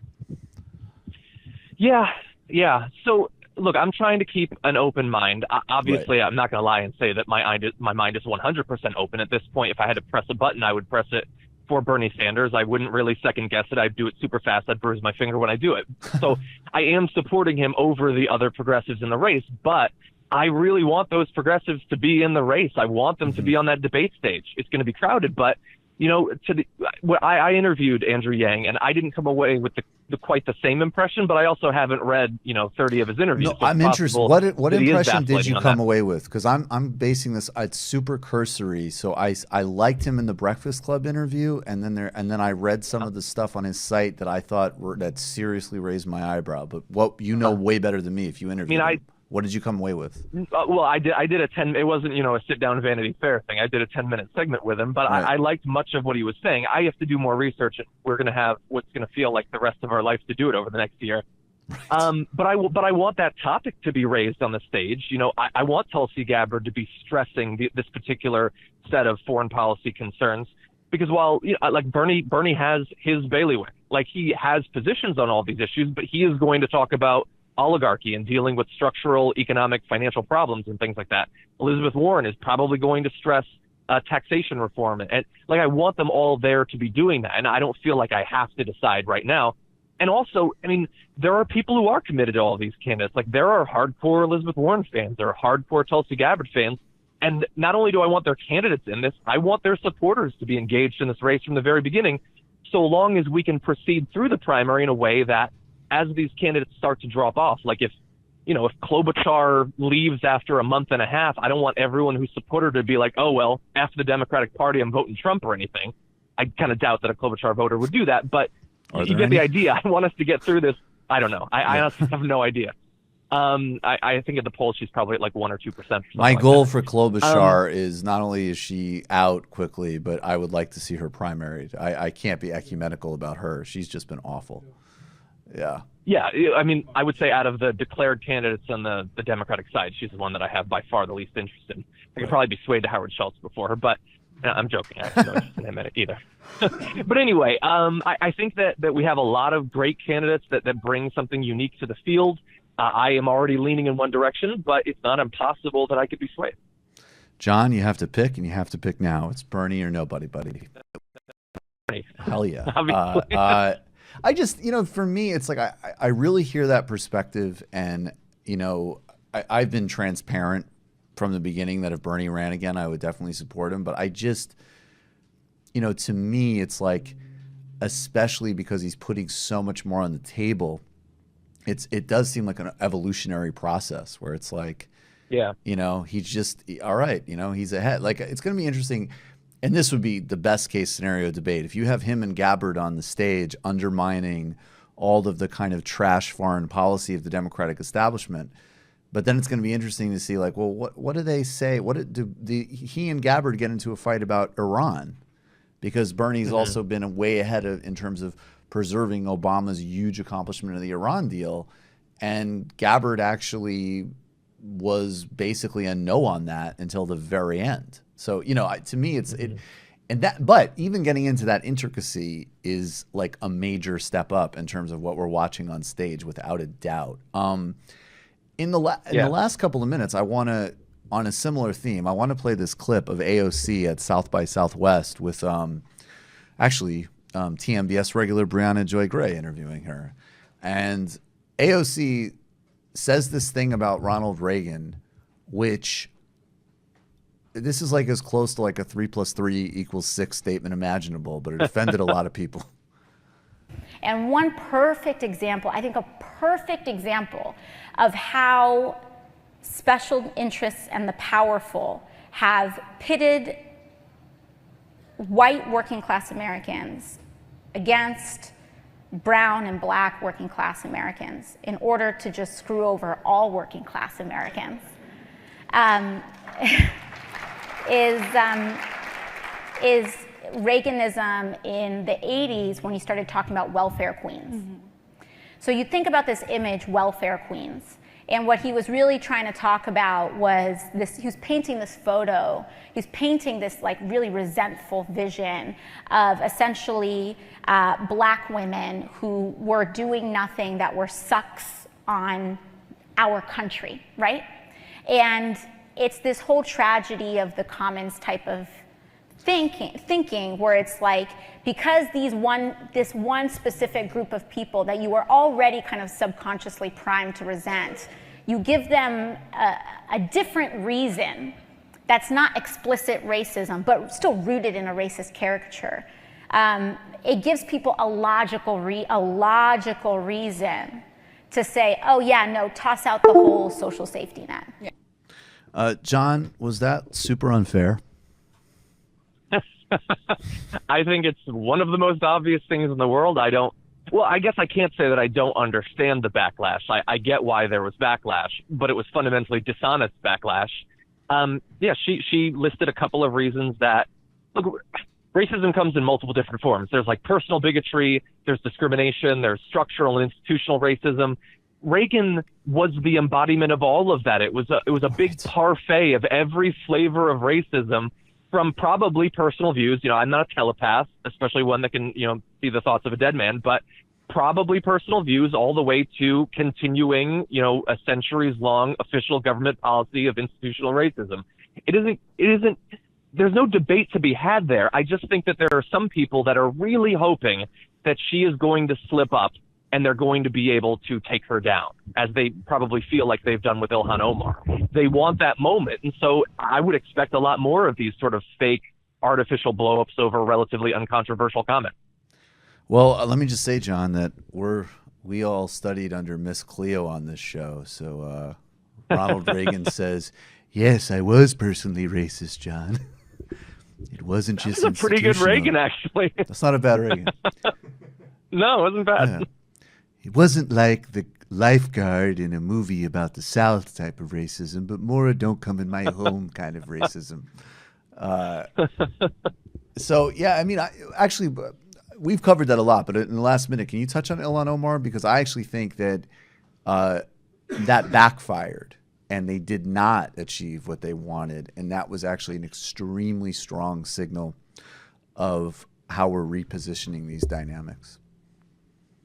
Yeah. So, look, I'm trying to keep an open mind. Obviously, right. I'm not going to lie and say that my mind is 100% open. At this point, if I had to press a button, I would press it for Bernie Sanders. I wouldn't really second guess it. I'd do it super fast. I'd bruise my finger when I do it. So I am supporting him over the other progressives in the race, but I really want those progressives to be in the race. I want them to be on that debate stage. It's going to be crowded, but I interviewed Andrew Yang, and I didn't come away with quite the same impression, but I also haven't read 30 of his interviews. No, I'm interested. What impression did you come away with? Because I'm basing this. It's super cursory. So I liked him in the Breakfast Club interview, and then I read some of the stuff on his site that I thought that seriously raised my eyebrow. But way better than me if you interviewed him. What did you come away with? Well, I did a 10. It wasn't a sit down Vanity Fair thing. I did a 10-minute segment with him, but right. I liked much of what he was saying. I have to do more research, and we're going to have what's going to feel like the rest of our life to do it over the next year. Right. But I want that topic to be raised on the stage. I want Tulsi Gabbard to be stressing this particular set of foreign policy concerns, because while Bernie has his bailiwick, he has positions on all these issues, but he is going to talk about oligarchy and dealing with structural economic financial problems and things like that. Elizabeth Warren is probably going to stress taxation reform. And I want them all there to be doing that. And I don't feel like I have to decide right now. And also, there are people who are committed to all these candidates. There are hardcore Elizabeth Warren fans. There are hardcore Tulsi Gabbard fans. And not only do I want their candidates in this, I want their supporters to be engaged in this race from the very beginning, so long as we can proceed through the primary in a way that, as these candidates start to drop off, if Klobuchar leaves after a month and a half, I don't want everyone who supported her to be like, oh, well, after the Democratic Party, I'm voting Trump or anything. I kind of doubt that a Klobuchar voter would do that, but you get the idea. I want us to get through this. I don't know. I honestly have no idea. I think at the polls, she's probably at 1 or 2%. My goal for Klobuchar is not only is she out quickly, but I would like to see her primaried. I can't be ecumenical about her. She's just been awful. Yeah. Yeah, I would say out of the declared candidates on the Democratic side, she's the one that I have by far the least interest in. I could probably be swayed to Howard Schultz before her, but I'm joking. I have no interest in him either. But anyway, I think that we have a lot of great candidates that bring something unique to the field. I am already leaning in one direction, but it's not impossible that I could be swayed. John, you have to pick, and you have to pick now. It's Bernie or nobody, buddy. Hell yeah. I just, for me, it's I really hear that perspective, and, I've been transparent from the beginning that if Bernie ran again, I would definitely support him. But I just, to me, it's especially because he's putting so much more on the table, it does seem like an evolutionary process where it's yeah, he's just, all right, he's ahead. It's going to be interesting. And this would be the best case scenario debate. If you have him and Gabbard on the stage undermining all of the kind of trash foreign policy of the Democratic establishment, But then it's going to be interesting to see, like, well, what do they say? He and Gabbard get into a fight about Iran, because Bernie's also been way ahead in terms of preserving Obama's huge accomplishment of the Iran deal, and Gabbard actually was basically a no on that until the very end. So, to me, but even getting into that intricacy is like a major step up in terms of what we're watching on stage, without a doubt. In the last couple of minutes, I want to, on a similar theme, I want to play this clip of AOC at South by Southwest with TMBS regular Brianna Joy Gray interviewing her. And AOC says this thing about Ronald Reagan, which this is like as close to like a 3 + 3 = 6 statement imaginable, but it offended a lot of people. And one perfect example, I think a perfect example of how special interests and the powerful have pitted white working class Americans against brown and black working class Americans in order to just screw over all working class Americans, is Reaganism in the 80s, when he started talking about welfare queens. So you think about this image, welfare queens, and what he was really trying to talk about was this. He was painting this photo. He was painting this like really resentful vision of essentially black women who were doing nothing, that were sucks on our country, right? And it's this whole tragedy of the commons type of thinking where it's like, because this one specific group of people that you are already kind of subconsciously primed to resent, you give them a different reason that's not explicit racism, but still rooted in a racist caricature. It gives people a logical reason to say, oh yeah, no, toss out the whole social safety net. John, was that super unfair? I think it's one of the most obvious things in the world. I guess I can't say that I don't understand the backlash. I get why there was backlash, but it was fundamentally dishonest backlash. She listed a couple of reasons that, look, racism comes in multiple different forms. There's like personal bigotry, there's discrimination, there's structural and institutional racism. Reagan was the embodiment of all of that. It was a big parfait of every flavor of racism, from probably personal views. I'm not a telepath, especially one that can, see the thoughts of a dead man, but probably personal views all the way to continuing, a centuries-long official government policy of institutional racism. It isn't, there's no debate to be had there. I just think that there are some people that are really hoping that she is going to slip up and they're going to be able to take her down, as they probably feel like they've done with Ilhan Omar. They want that moment, and so I would expect a lot more of these sort of fake, artificial blow-ups over relatively uncontroversial comments. Well, let me just say, John, that we all studied under Miss Cleo on this show, so Ronald Reagan says, yes, I was personally racist, John. It wasn't just That's a pretty good Reagan, actually. That's not a bad Reagan. No, it wasn't bad. Yeah. It wasn't like the lifeguard in a movie about the South type of racism, but more a don't come in my home kind of racism. So, yeah, I mean, actually, we've covered that a lot, but in the last minute, can you touch on Ilhan Omar? Because I actually think that that backfired, and they did not achieve what they wanted, and that was actually an extremely strong signal of how we're repositioning these dynamics.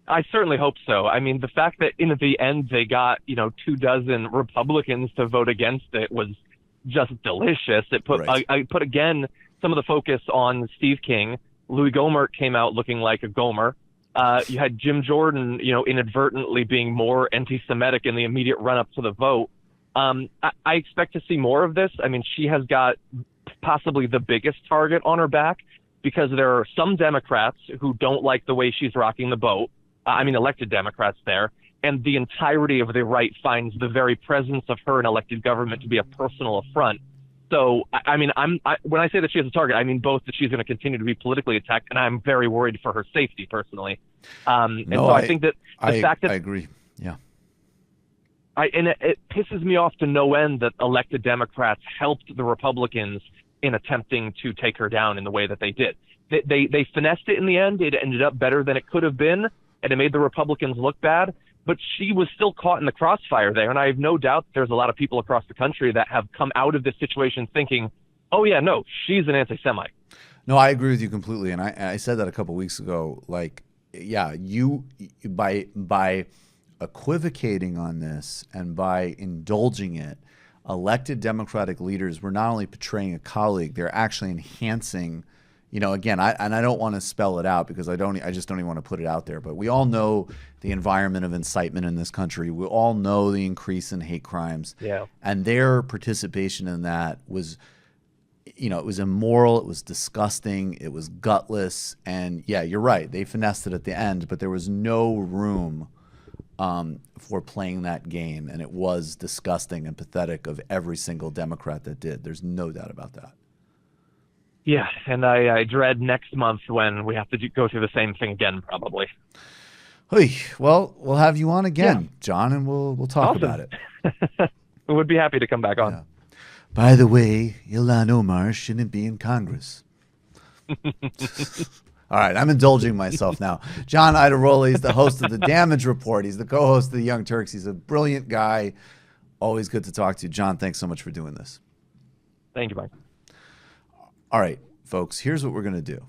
I certainly hope so. I mean, the fact that in the end they got, 24 Republicans to vote against it was just delicious. It put, right. I put again some of the focus on Steve King. Louis Gohmert came out looking like a Gomer. You had Jim Jordan, inadvertently being more anti-Semitic in the immediate run-up to the vote. I expect to see more of this. I mean, she has got possibly the biggest target on her back, because there are some Democrats who don't like the way she's rocking the boat. Elected Democrats there. And the entirety of the right finds the very presence of her in elected government to be a personal affront. So, when I say that she has a target, I mean both that she's going to continue to be politically attacked, and I'm very worried for her safety, personally. I think that the fact that... I agree, yeah. It pisses me off to no end that elected Democrats helped the Republicans in attempting to take her down in the way that they did. They finessed it in the end. It ended up better than it could have been, and it made the Republicans look bad. But she was still caught in the crossfire there, and I have no doubt there's a lot of people across the country that have come out of this situation thinking, oh, yeah, no, she's an anti-Semite. No, I agree with you completely, and I said that a couple weeks ago. Like, yeah, you by equivocating on this and by indulging it, elected Democratic leaders were not only portraying a colleague, they're actually enhancing. You know, again, I don't want to spell it out because I just don't even want to put it out there. But we all know the environment of incitement in this country. We all know the increase in hate crimes. Yeah. And their participation in that was, you know, it was immoral. It was disgusting. It was gutless. And yeah, you're right. They finessed it at the end, but there was no room for playing that game. And it was disgusting and pathetic of every single Democrat that did. There's no doubt about that. Yeah, and I dread next month when we have to go through the same thing again, probably. Hey, well, we'll have you on again, John, and we'll talk about it. We would be happy to come back on. Yeah. By the way, Ilhan Omar shouldn't be in Congress. All right, I'm indulging myself now. John Iadarola is the host of The Damage Report. He's the co-host of the Young Turks. He's a brilliant guy. Always good to talk to you. John, thanks so much for doing this. Thank you, Mike. All right, folks, here's what we're going to do.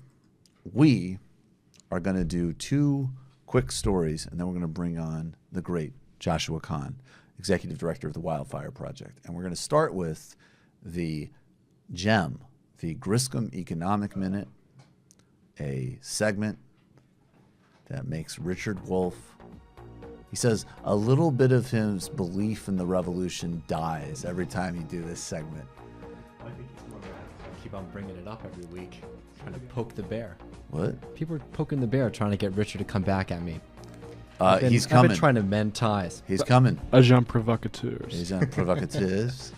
We are going to do 2 quick stories, and then we're going to bring on the great Joshua Kahn, Executive Director of the Wildfire Project. And we're going to start with the gem, the Griscom Economic Minute, a segment that makes Richard Wolff, he says, a little bit of his belief in the revolution dies every time you do this segment. Keep on bringing it up every week, trying to poke the bear. What? People are poking the bear, trying to get Richard to come back at me. He's coming. I've been trying to mend ties. He's coming. Agent provocateurs. Agent provocateurs.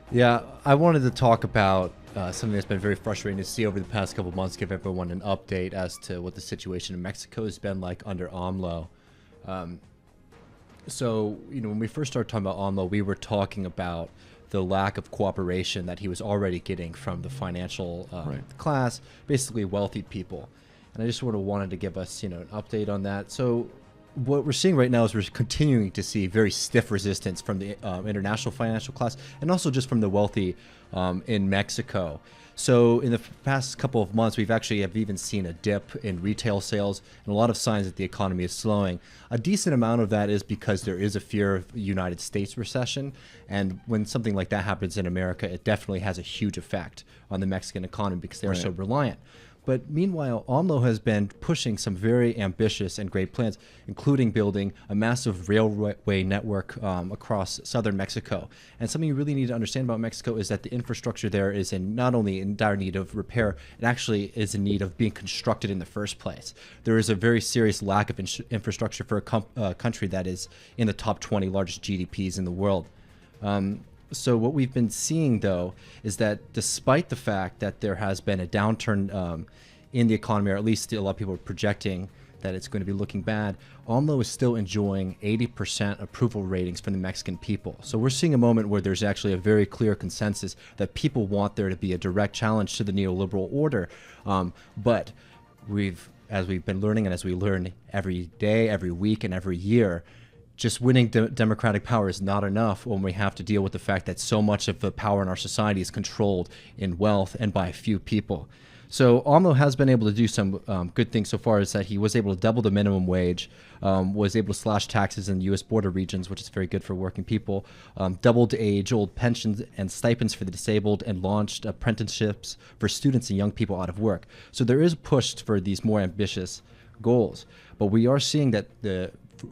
Yeah, I wanted to talk about something that's been very frustrating to see over the past couple of months, give everyone an update as to what the situation in Mexico has been like under AMLO. So, you know, when we first started talking about AMLO, we were talking about the lack of cooperation that he was already getting from the financial class, basically wealthy people. And I just sort of wanted to give us, you know, an update on that. So what we're seeing right now is we're continuing to see very stiff resistance from the international financial class and also just from the wealthy in Mexico. So in the past couple of months, we've actually have even seen a dip in retail sales and a lot of signs that the economy is slowing. A decent amount of that is because there is a fear of the United States recession. And when something like that happens in America, it definitely has a huge effect on the Mexican economy because they are so reliant. But meanwhile, AMLO has been pushing some very ambitious and great plans, including building a massive railway network across southern Mexico. And something you really need to understand about Mexico is that the infrastructure there is not only in dire need of repair, it actually is in need of being constructed in the first place. There is a very serious lack of infrastructure for a country that is in the top 20 largest GDPs in the world. So what we've been seeing, though, is that despite the fact that there has been a downturn in the economy, or at least a lot of people are projecting that it's going to be looking bad, AMLO is still enjoying 80% approval ratings from the Mexican people. So we're seeing a moment where there's actually a very clear consensus that people want there to be a direct challenge to the neoliberal order. But as we've been learning and as we learn every day, every week, and every year, just winning democratic power is not enough when we have to deal with the fact that so much of the power in our society is controlled in wealth and by a few people. So AMLO has been able to do some good things so far, is that he was able to double the minimum wage, was able to slash taxes in the U.S. border regions, which is very good for working people, doubled age-old pensions and stipends for the disabled, and launched apprenticeships for students and young people out of work. So there is a push for these more ambitious goals. But we are seeing that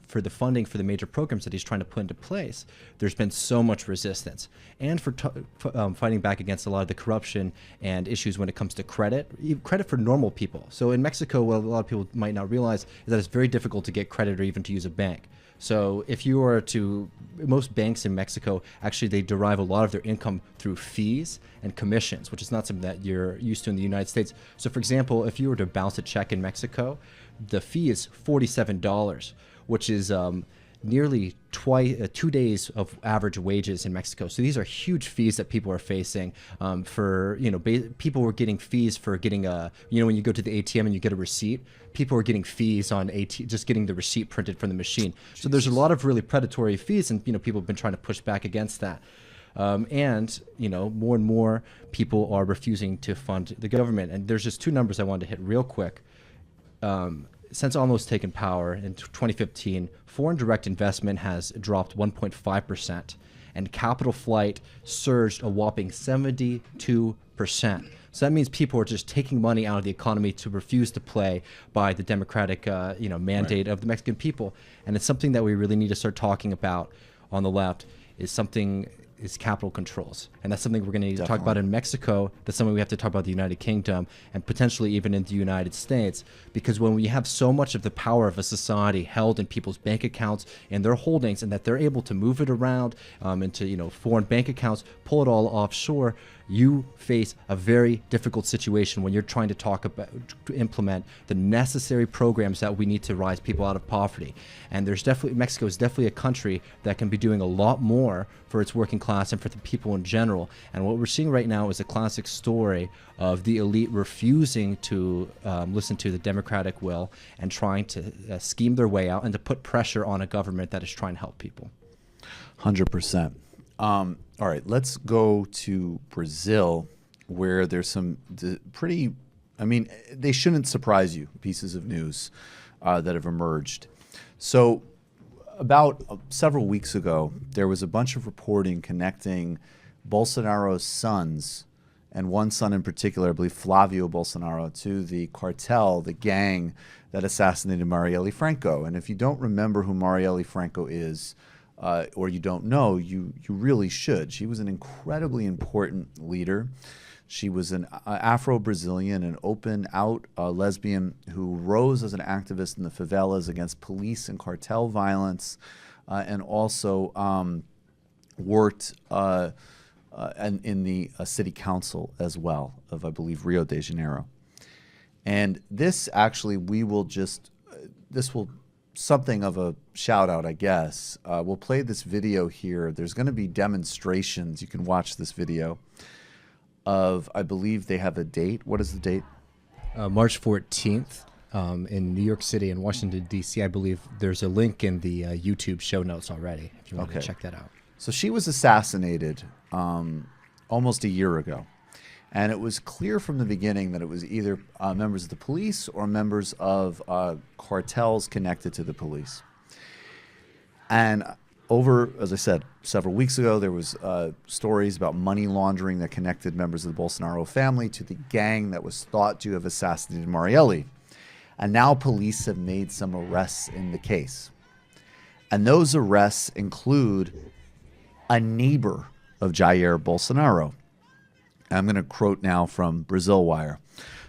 for the funding for the major programs that he's trying to put into place, there's been so much resistance. And for fighting back against a lot of the corruption and issues when it comes to credit for normal people. So in Mexico, what a lot of people might not realize is that it's very difficult to get credit or even to use a bank. So if you were most banks in Mexico, actually they derive a lot of their income through fees and commissions, which is not something that you're used to in the United States. So for example, if you were to bounce a check in Mexico, the fee is $47, which is nearly 2 days of average wages in Mexico. So these are huge fees that people are facing. People were getting fees for getting when you go to the ATM and you get a receipt, people are getting fees on just getting the receipt printed from the machine. So there's a lot of really predatory fees, and people have been trying to push back against that. More and more people are refusing to fund the government. And there's just two numbers I wanted to hit real quick. Since AMLO's taken power in 2015, foreign direct investment has dropped 1.5%, and capital flight surged a whopping 72%. So that means people are just taking money out of the economy to refuse to play by the democratic, mandate of the Mexican people. And it's something that we really need to start talking about on the left. Is capital controls. And that's something we're going to need to talk about in Mexico. That's something we have to talk about the United Kingdom, and potentially even in the United States. Because when we have so much of the power of a society held in people's bank accounts and their holdings, and that they're able to move it around into foreign bank accounts, pull it all offshore, you face a very difficult situation when you're trying to implement the necessary programs that we need to rise people out of poverty. And Mexico is definitely a country that can be doing a lot more for its working class and for the people in general. And what we're seeing right now is a classic story of the elite refusing to listen to the democratic will and trying to scheme their way out and to put pressure on a government that is trying to help people. 100%. All right, let's go to Brazil, where there's some they shouldn't surprise you, pieces of news that have emerged. So about several weeks ago, there was a bunch of reporting connecting Bolsonaro's sons, and one son in particular, I believe Flavio Bolsonaro, to the cartel, the gang that assassinated Marielle Franco. And if you don't remember who Marielle Franco is, or you don't know, you really should. She was an incredibly important leader. She was an Afro-Brazilian, an open-out lesbian who rose as an activist in the favelas against police and cartel violence, and also worked in the city council as well of, I believe, Rio de Janeiro. And this actually, something of a shout out, I guess. We'll play this video here. There's going to be demonstrations. You can watch this video of, I believe they have a date. What is the date? March 14th in New York City and Washington, D.C. I believe there's a link in the YouTube show notes already if you want to check that out. So she was assassinated almost a year ago. And it was clear from the beginning that it was either members of the police or members of cartels connected to the police. And as I said, several weeks ago, there was stories about money laundering that connected members of the Bolsonaro family to the gang that was thought to have assassinated Marielle. And now police have made some arrests in the case. And those arrests include a neighbor of Jair Bolsonaro. I'm going to quote now from Brazil Wire.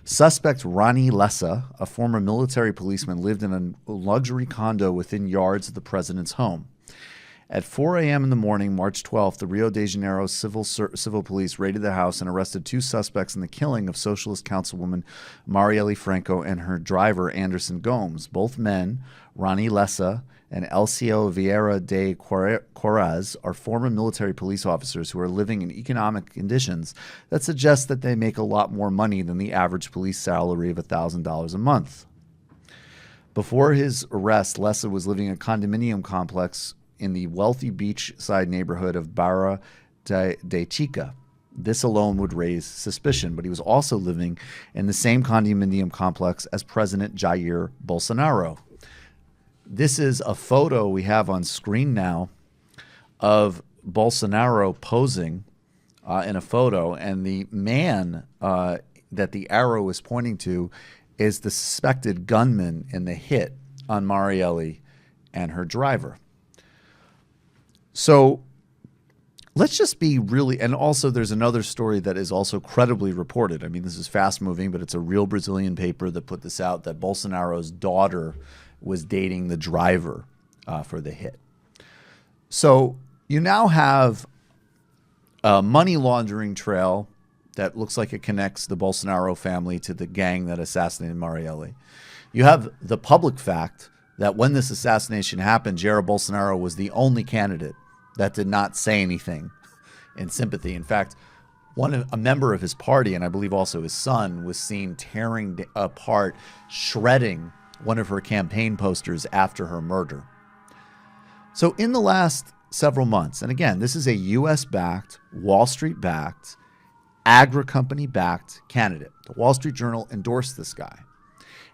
Suspect Rani Lessa, a former military policeman, lived in a luxury condo within yards of the president's home. At 4 a.m. in the morning, March 12th, the Rio de Janeiro civil police raided the house and arrested two suspects in the killing of Socialist Councilwoman Marielle Franco and her driver, Anderson Gomes. Both men, Rani Lessa and Elcio Vieira de Queiroz, are former military police officers who are living in economic conditions that suggest that they make a lot more money than the average police salary of $1,000 a month. Before his arrest, Lessa was living in a condominium complex in the wealthy beachside neighborhood of Barra de Chica. This alone would raise suspicion, but he was also living in the same condominium complex as President Jair Bolsonaro. This is a photo we have on screen now of Bolsonaro posing in a photo, and the man that the arrow is pointing to is the suspected gunman in the hit on Marielle and her driver. So let's just be really, and also there's another story that is also credibly reported. I mean, this is fast moving, but it's a real Brazilian paper that put this out, that Bolsonaro's daughter was dating the driver for the hit. So you now have a money laundering trail that looks like it connects the Bolsonaro family to the gang that assassinated Marielle. You have the public fact that when this assassination happened, Jair Bolsonaro was the only candidate that did not say anything in sympathy. In fact, a member of his party, and I believe also his son, was seen tearing apart, shredding one of her campaign posters after her murder. So in the last several months, and again, this is a U.S.-backed, Wall Street-backed, agri-company-backed candidate. The Wall Street Journal endorsed this guy.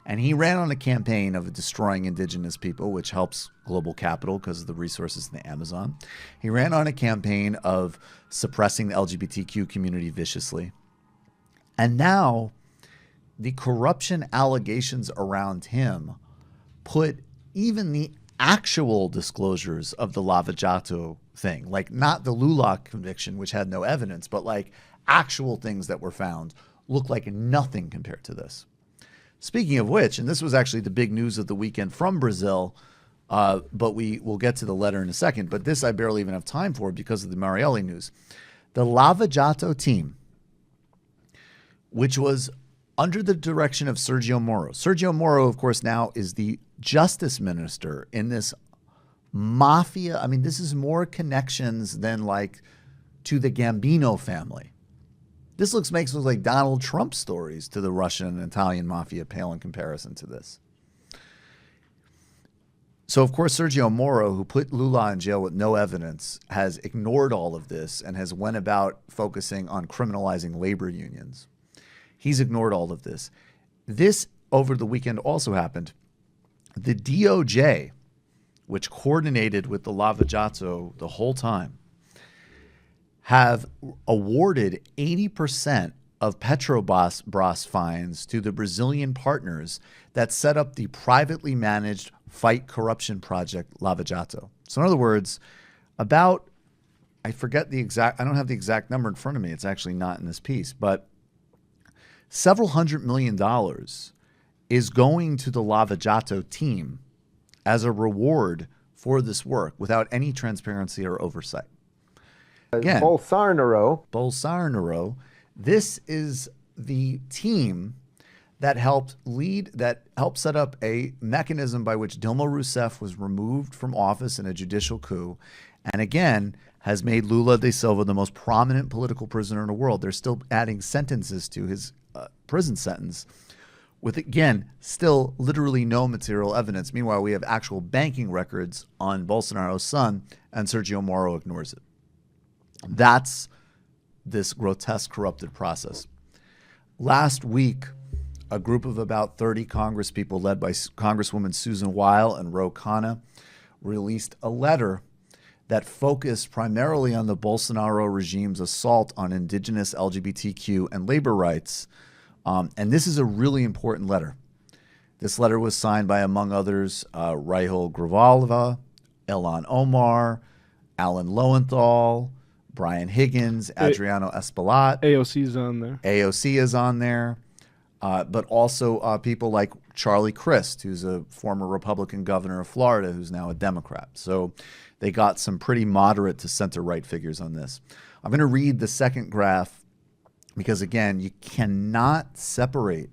And he ran on a campaign of destroying indigenous people, which helps global capital because of the resources in the Amazon. He ran on a campaign of suppressing the LGBTQ community viciously. And now the corruption allegations around him put even the actual disclosures of the Lava Jato thing, like not the Lula conviction, which had no evidence, but like actual things that were found, look like nothing compared to this. Speaking of which, and this was actually the big news of the weekend from Brazil, but we will get to the letter in a second, but this I barely even have time for because of the Marielle news. The Lava Jato team, which was under the direction of Sergio Moro. Sergio Moro, of course, now is the justice minister in this mafia. I mean, this is more connections than like to the Gambino family. This makes us like Donald Trump stories to the Russian and Italian mafia pale in comparison to this. So, of course, Sergio Moro, who put Lula in jail with no evidence, has ignored all of this and has went about focusing on criminalizing labor unions. He's ignored all of this. This, over the weekend, also happened. The DOJ, which coordinated with the Lava Jato the whole time, have awarded 80% of Petrobras fines to the Brazilian partners that set up the privately managed fight corruption project Lava Jato. So in other words, I don't have the exact number in front of me. It's actually not in this piece, but several $100 million is going to the Lava Jato team as a reward for this work without any transparency or oversight. Again, Bolsonaro, this is the team that helped set up a mechanism by which Dilma Rousseff was removed from office in a judicial coup, and again, has made Lula da Silva the most prominent political prisoner in the world. They're still adding sentences to his prison sentence with, again, still literally no material evidence. Meanwhile, we have actual banking records on Bolsonaro's son, and Sergio Moro ignores it. That's this grotesque, corrupted process. Last week, a group of about 30 Congress people led by Congresswoman Susan Weil and Ro Khanna released a letter that focused primarily on the Bolsonaro regime's assault on indigenous LGBTQ and labor rights. And this is a really important letter. This letter was signed by, among others, Rahul Gravalva, Ilhan Omar, Alan Lowenthal, Brian Higgins, Adriano Espaillat. AOC is on there. AOC is on there. But also people like Charlie Crist, who's a former Republican governor of Florida, who's now a Democrat. So they got some pretty moderate to center-right figures on this. I'm going to read the second graph because, again, you cannot separate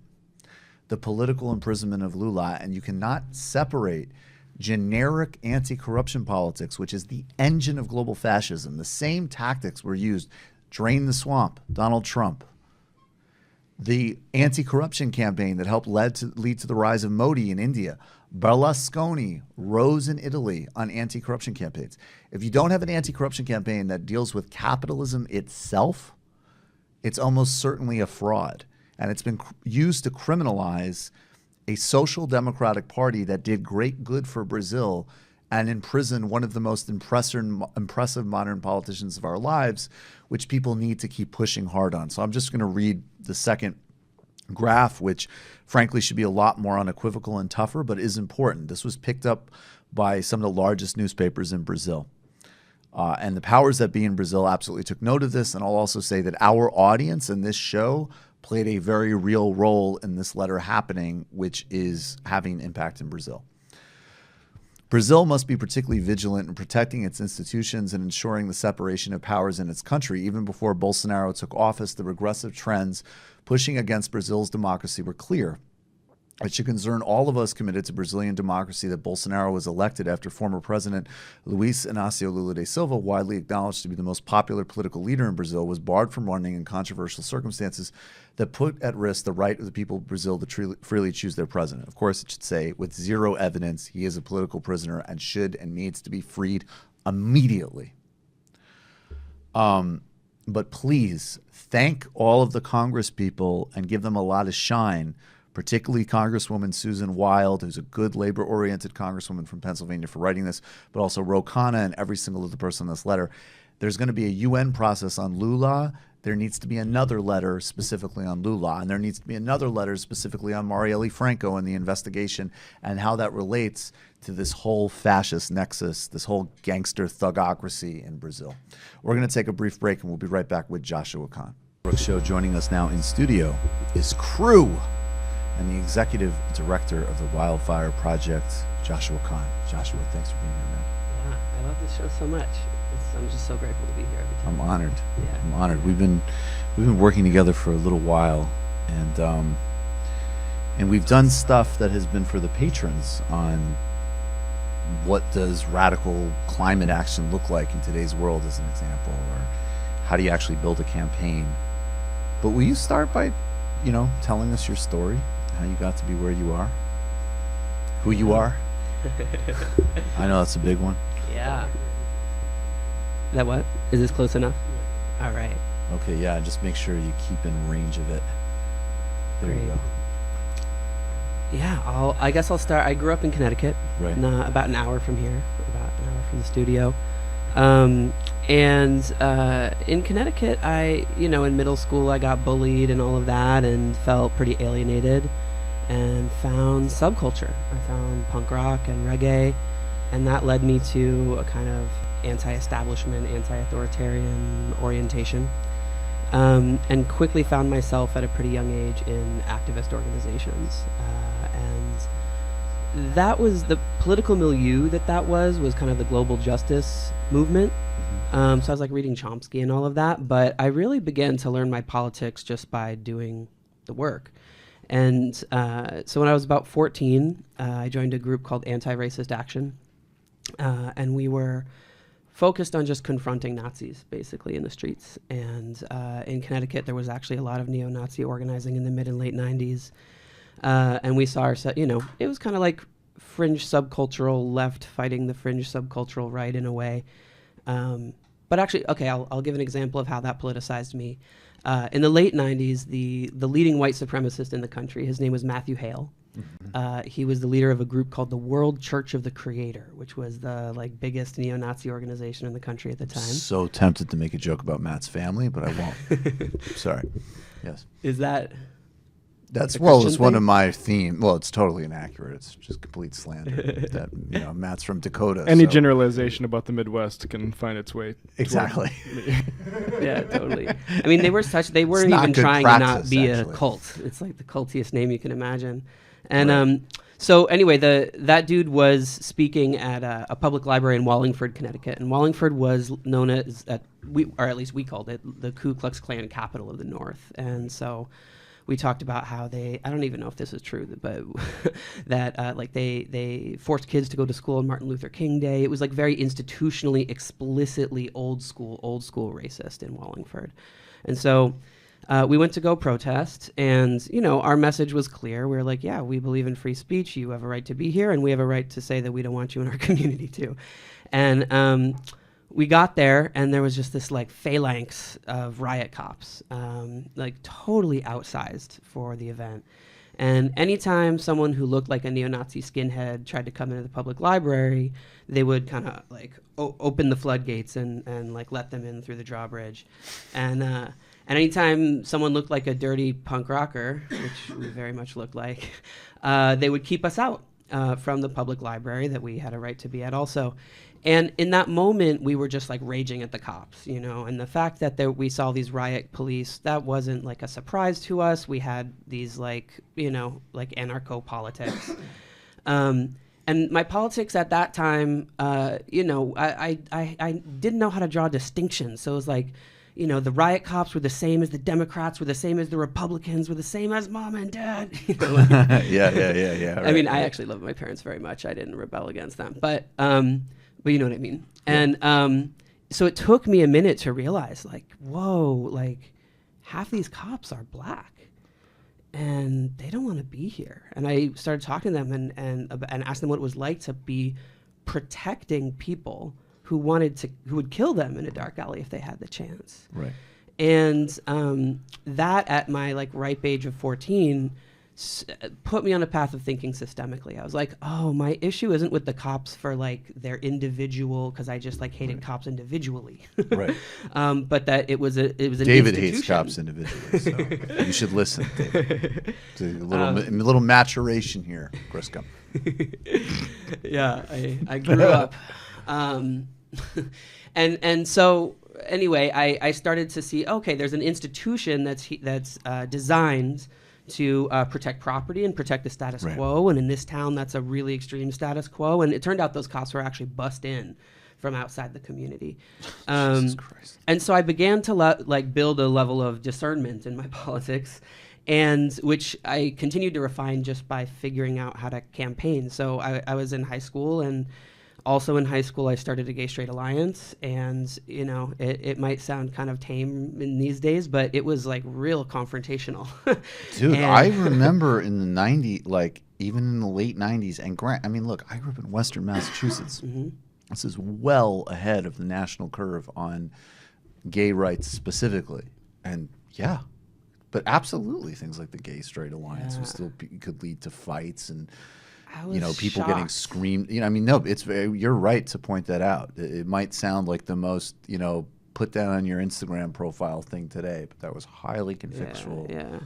the political imprisonment of Lula, and you cannot separate generic anti-corruption politics, which is the engine of global fascism. The same tactics were used. Drain the swamp, Donald Trump. The anti-corruption campaign that helped lead to the rise of Modi in India. Berlusconi rose in Italy on anti-corruption campaigns. If you don't have an anti-corruption campaign that deals with capitalism itself, it's almost certainly a fraud. And it's been used to criminalize a social democratic party that did great good for Brazil and imprison one of the most impressive modern politicians of our lives, which people need to keep pushing hard on. So I'm just going to read the second graph, which frankly should be a lot more unequivocal and tougher, but is important. This was picked up by some of the largest newspapers in Brazil. And the powers that be in Brazil absolutely took note of this. And I'll also say that our audience in this show played a very real role in this letter happening, which is having an impact in Brazil. Brazil must be particularly vigilant in protecting its institutions and ensuring the separation of powers in its country. Even before Bolsonaro took office, the regressive trends pushing against Brazil's democracy were clear. It should concern all of us committed to Brazilian democracy that Bolsonaro was elected after former President Luiz Inácio Lula da Silva, widely acknowledged to be the most popular political leader in Brazil, was barred from running in controversial circumstances that put at risk the right of the people of Brazil to freely choose their president. Of course, it should say, with zero evidence, he is a political prisoner and should and needs to be freed immediately. But please thank all of the Congress people and give them a lot of shine, particularly Congresswoman Susan Wild, who's a good labor-oriented congresswoman from Pennsylvania, for writing this, but also Ro Khanna and every single other person in this letter. There's going to be a UN process on Lula. There needs to be another letter specifically on Lula, and there needs to be another letter specifically on Marielle Franco and the investigation and how that relates to this whole fascist nexus, this whole gangster thugocracy in Brazil. We're going to take a brief break, and we'll be right back with Joshua Kahn. Brooks Show. Joining us now in studio is Crew and the executive director of the Wildfire Project, Joshua Kahn. Joshua, thanks for being here, man. Yeah, I love this show so much. I'm just so grateful to be here every time. I'm honored. Yeah. I'm honored. We've been working together for a little while, and we've done stuff that has been for the patrons on what does radical climate action look like in today's world, as an example, or how do you actually build a campaign. But will you start by, telling us your story, how you got to be where you are, who you are? I know that's a big one. Yeah. That what? Is this close enough? All right. Okay, yeah, just make sure you keep in range of it. There you go. Yeah, I guess I'll start. I grew up in Connecticut, right? About an hour from here, about an hour from the studio. And in Connecticut, in middle school, I got bullied and all of that and felt pretty alienated and found subculture. I found punk rock and reggae, and that led me to a kind of anti-establishment, anti-authoritarian orientation, and quickly found myself at a pretty young age in activist organizations. And that was the political milieu that was kind of the global justice movement. So I was like reading Chomsky and all of that, but I really began to learn my politics just by doing the work. And so when I was about 14, I joined a group called Anti-Racist Action, and we were focused on just confronting Nazis, basically, in the streets. And in Connecticut, there was actually a lot of neo-Nazi organizing in the mid and late 90s. And we saw ourselves, it was kind of like fringe subcultural left fighting the fringe subcultural right in a way. But actually, okay, I'll give an example of how that politicized me. In the late 90s, the leading white supremacist in the country, his name was Matthew Hale. He was the leader of a group called the World Church of the Creator, which was the biggest neo-Nazi organization in the country at the time. So tempted to make a joke about Matt's family, but I won't. Sorry. Yes. Is that? That's it's one of my theme. Well, it's totally inaccurate. It's just complete slander. That Matt's from Dakota. Any generalization about the Midwest can find its way. Exactly. Yeah, totally. I mean, they weren't even trying to not be a cult. It's like the cultiest name you can imagine. And so anyway, that dude was speaking at a public library in Wallingford, Connecticut, and Wallingford was known as, or at least we called it, the Ku Klux Klan capital of the North. And so we talked about how I don't even know if this is true, but that they forced kids to go to school on Martin Luther King Day. It was like very institutionally, explicitly old school racist in Wallingford. And so we went to go protest, and our message was clear. We were like, yeah, we believe in free speech. You have a right to be here, and we have a right to say that we don't want you in our community too. And we got there, and there was just this phalanx of riot cops, totally outsized for the event. And anytime someone who looked like a neo-Nazi skinhead tried to come into the public library, they would kind of open the floodgates and let them in through the drawbridge. And anytime someone looked like a dirty punk rocker, which we very much looked like, they would keep us out from the public library that we had a right to be at also. And in that moment, we were just raging at the cops, and the fact that we saw these riot police, that wasn't a surprise to us. We had these anarcho politics. And my politics at that time, I didn't know how to draw distinctions. So it was the riot cops were the same as the Democrats, were the same as the Republicans, were the same as mom and dad. Yeah. I mean, I actually love my parents very much. I didn't rebel against them, but you know what I mean. And so it took me a minute to realize, like, whoa, like half these cops are black. And they don't want to be here. And I started talking to them and asked them what it was like to be protecting people who would kill them in a dark alley if they had the chance. Right. And that, at my like ripe age of 14, put me on a path of thinking systemically. I was like, oh, my issue isn't with the cops for like their individual, because I just like hated cops individually. Right. But that it was an David institution. hates cops individually, so you should listen, David. A little maturation here, Griscom. Yeah, I grew up. And so anyway, I started to see, okay, there's an institution that's designed to protect property and protect the status quo. And in this town, that's a really extreme status quo. And it turned out those cops were actually bussed in from outside the community. Jesus Christ. And so I began to build a level of discernment in my politics, and which I continued to refine just by figuring out how to campaign. So I was in high school, and also in high school, I started a Gay-Straight Alliance, and it might sound kind of tame in these days, but it was like real confrontational. Dude, I remember in the 90s, like even in the late 90s, and I mean, look, I grew up in Western Massachusetts. Mm-hmm. This is well ahead of the national curve on gay rights specifically, and yeah, but absolutely things like the Gay-Straight Alliance could lead to fights and. People shocked. getting screamed. I mean, no, you're right to point that out. It might sound like the most, put that on your Instagram profile thing today, but that was highly conflictual. Yeah.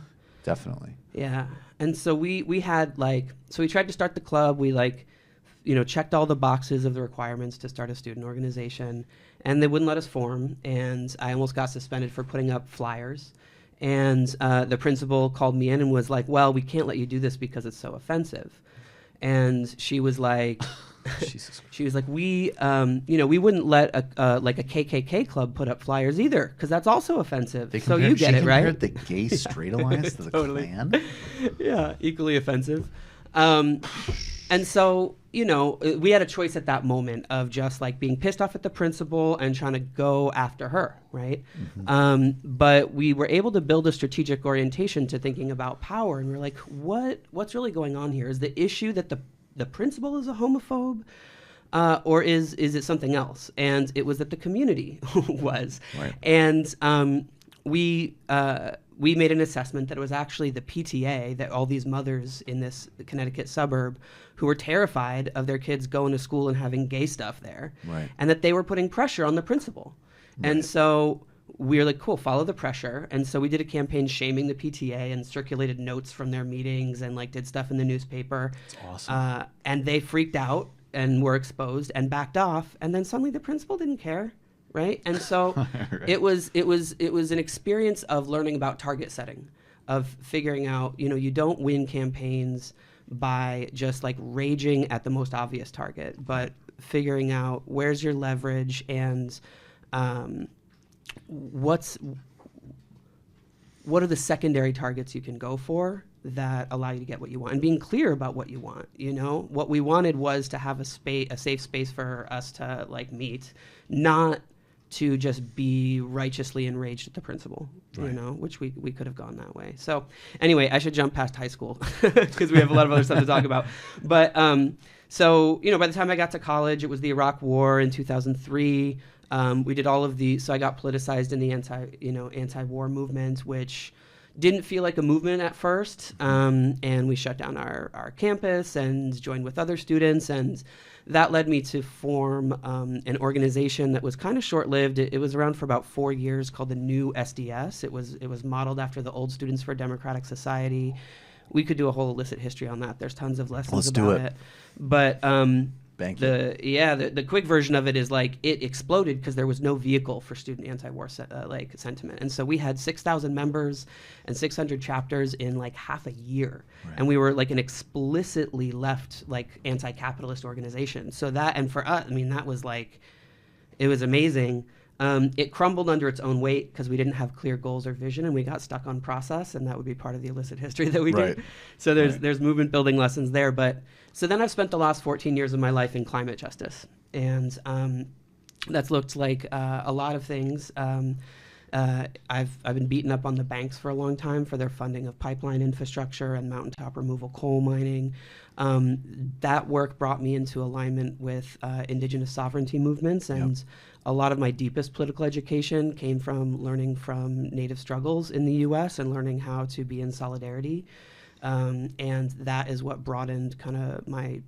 Definitely. Yeah. And so we had we tried to start the club. We checked all the boxes of the requirements to start a student organization, and they wouldn't let us form. And I almost got suspended for putting up flyers. And the principal called me in and was like, well, we can't let you do this because it's so offensive. And she was like, she was like, we wouldn't let a KKK club put up flyers either, because that's also offensive. So you get it, right? The Gay-Straight Alliance to the Klan? Yeah, equally offensive. And so, we had a choice at that moment of just like being pissed off at the principal and trying to go after her, right? Mm-hmm. But we were able to build a strategic orientation to thinking about power, and we're like, what's really going on here? Is the issue that the principal is a homophobe, or is it something else? And it was that the community was, right. And we made an assessment that it was actually the PTA, that all these mothers in this Connecticut suburb who were terrified of their kids going to school and having gay stuff there, right. and that they were putting pressure on the principal. Right. And so we were like, cool, follow the pressure. And so we did a campaign shaming the PTA and circulated notes from their meetings and did stuff in the newspaper. That's awesome. And they freaked out and were exposed and backed off. And then suddenly the principal didn't care. Right. And so right. it was an experience of learning about target setting, of figuring out, you don't win campaigns by just raging at the most obvious target, but figuring out where's your leverage and what are the secondary targets you can go for that allow you to get what you want, and being clear about what you want. What we wanted was to have a safe space for us to meet, not to just be righteously enraged at the principal, right. Which we could have gone that way. So anyway, I should jump past high school because we have a lot of other stuff to talk about. But so by the time I got to college, it was the Iraq War in 2003. We did all of so I got politicized in the anti-war movement, which didn't feel like a movement at first. And we shut down our campus and joined with other students, and that led me to form an organization that was kind of short-lived. It was around for about 4 years, called the New SDS. It was modeled after the old Students for Democratic Society. We could do a whole illicit history on that. There's tons of lessons about it. But the quick version of it is it exploded because there was no vehicle for student anti-war sentiment, and so we had 6,000 members and 600 chapters in half a year, right. And we were an explicitly left anti-capitalist organization. So that, and for us, that was it was amazing. It crumbled under its own weight because we didn't have clear goals or vision, and we got stuck on process, and that would be part of the illicit history that we Right. do. So there's movement building lessons there. But so then I've spent the last 14 years of my life in climate justice, and that's looked like a lot of things. I've been beaten up on the banks for a long time for their funding of pipeline infrastructure and mountaintop removal coal mining. That work brought me into alignment with indigenous sovereignty movements, and a lot of my deepest political education came from learning from Native struggles in the U.S. and learning how to be in solidarity. And that is what broadened kind of my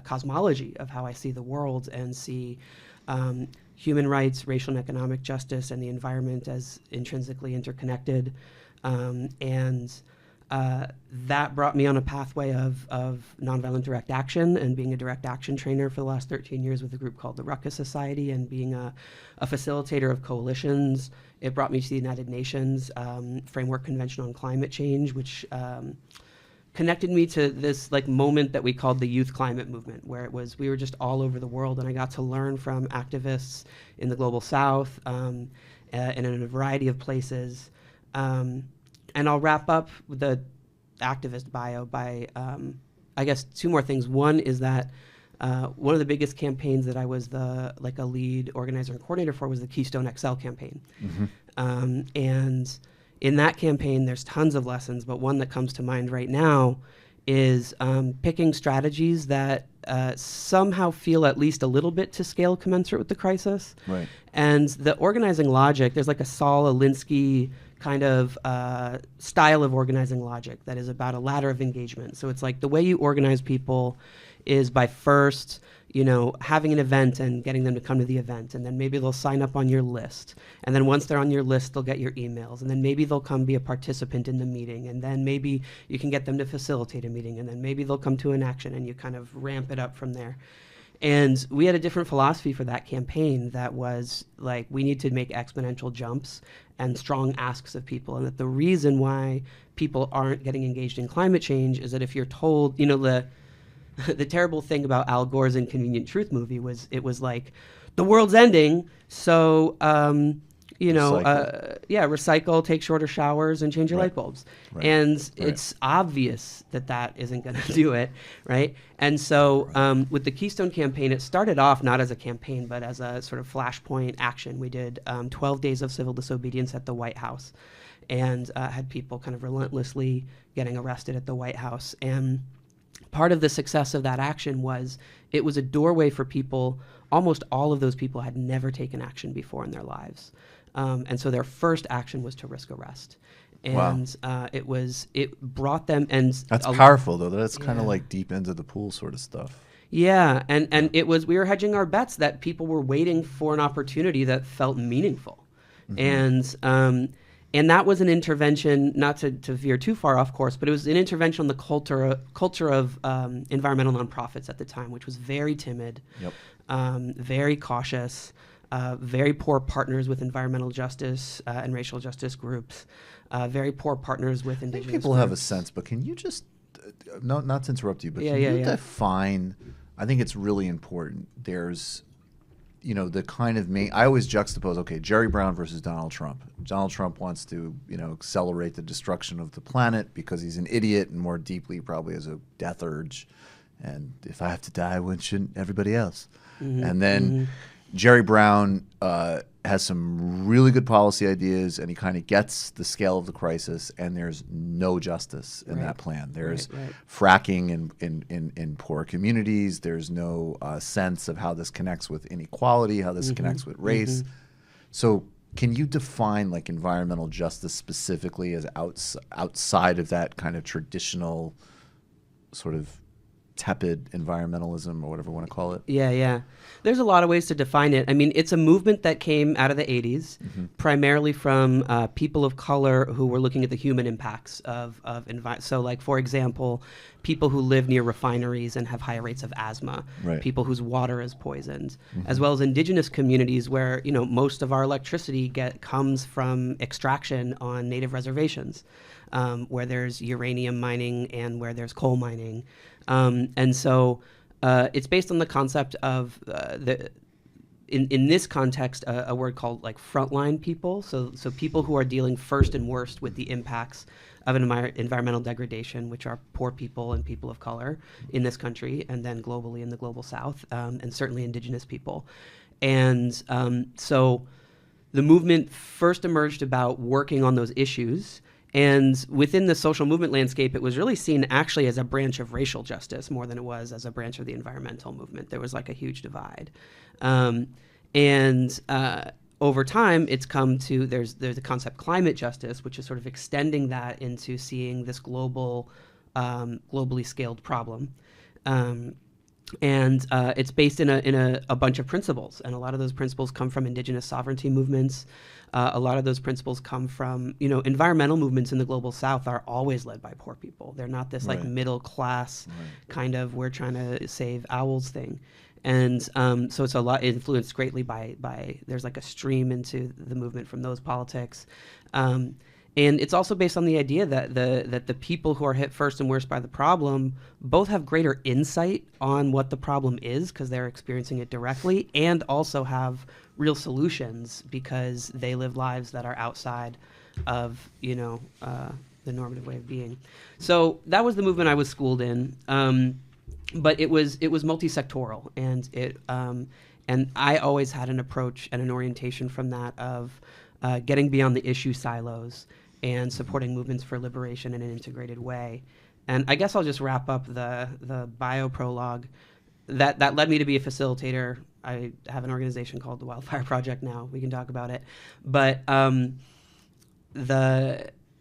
cosmology of how I see the world and see human rights, racial and economic justice, and the environment as intrinsically interconnected. That brought me on a pathway of nonviolent direct action and being a direct action trainer for the last 13 years with a group called the Ruckus Society and being a facilitator of coalitions. It brought me to the United Nations Framework Convention on Climate Change, which connected me to this like moment that we called the youth climate movement, where it was we were just all over the world, and I got to learn from activists in the global south and in a variety of places. And I'll wrap up with the activist bio by, I guess, two more things. One is that one of the biggest campaigns that I was a lead organizer and coordinator for was the Keystone XL campaign. And in that campaign, there's tons of lessons, but one that comes to mind right now is picking strategies that somehow feel at least a little bit to scale commensurate with the crisis. Right. And the organizing logic, there's like a Saul Alinsky kind of style of organizing logic that is about a ladder of engagement. So it's like the way you organize people is by first, having an event and getting them to come to the event, and then maybe they'll sign up on your list, and then once they're on your list, they'll get your emails, and then maybe they'll come be a participant in the meeting, and then maybe you can get them to facilitate a meeting, and then maybe they'll come to an action, and you kind of ramp it up from there. And we had a different philosophy for that campaign that was like, we need to make exponential jumps and strong asks of people. And that the reason why people aren't getting engaged in climate change is that if you're told, the terrible thing about Al Gore's Inconvenient Truth movie was it was like, the world's ending, so recycle, take shorter showers, and change your light bulbs. Right. And it's obvious that isn't going to do it, right? And so with the Keystone campaign, it started off not as a campaign, but as a sort of flashpoint action. We did 12 days of civil disobedience at the White House and had people kind of relentlessly getting arrested at the White House. And part of the success of that action was it was a doorway for people. Almost all of those people had never taken action before in their lives. And so their first action was to risk arrest. And it brought them, and that's powerful though. That's kind of like deep into the pool sort of stuff. Yeah, and it was, we were hedging our bets that people were waiting for an opportunity that felt meaningful. And that was an intervention, not to veer too far off course, but it was an intervention on the culture of environmental nonprofits at the time, which was very timid, very cautious, very poor partners with environmental justice and racial justice groups, very poor partners with indigenous groups. People have a sense, but can you just, not to interrupt you, but can you define, I think it's really important, there's, the kind of I always juxtapose, Jerry Brown versus Donald Trump. Donald Trump wants to, accelerate the destruction of the planet because he's an idiot and more deeply probably has a death urge. And if I have to die, when shouldn't everybody else? And then Jerry Brown has some really good policy ideas, and he kind of gets the scale of the crisis, and there's no justice in that plan. There's fracking in poor communities. There's no sense of how this connects with inequality, how this connects with race. So can you define like environmental justice specifically as outside of that kind of traditional sort of tepid environmentalism or whatever you want to call it? Yeah. There's a lot of ways to define it. I mean, it's a movement that came out of the 80s, primarily from people of color who were looking at the human impacts of environment. So like, for example, people who live near refineries and have high rates of asthma, people whose water is poisoned, as well as indigenous communities where, most of our electricity comes from extraction on native reservations, where there's uranium mining and where there's coal mining. And so it's based on the concept of in this context, a word called like frontline people. So people who are dealing first and worst with the impacts of environmental degradation, which are poor people and people of color in this country, and then globally in the global South, and certainly indigenous people. And so the movement first emerged about working on those issues. And within the social movement landscape, it was really seen actually as a branch of racial justice more than it was as a branch of the environmental movement. There was like a huge divide. Over time, it's come to, there's the concept climate justice, which is sort of extending that into seeing this globally scaled problem. It's based in a bunch of principles, and a lot of those principles come from indigenous sovereignty movements. A lot of those principles come from, environmental movements in the global South are always led by poor people. They're not this like middle class kind of we're trying to save owls thing. And so it's a lot influenced greatly by there's like a stream into the movement from those politics. And it's also based on the idea that the people who are hit first and worst by the problem both have greater insight on what the problem is because they're experiencing it directly, and also have real solutions because they live lives that are outside of the normative way of being. So that was the movement I was schooled in, but it was multi-sectoral, and I always had an approach and an orientation from that of getting beyond the issue silos and supporting movements for liberation in an integrated way. And I guess I'll just wrap up the bio prologue. That led me to be a facilitator. I have an organization called the Wildfire Project now. We can talk about it. But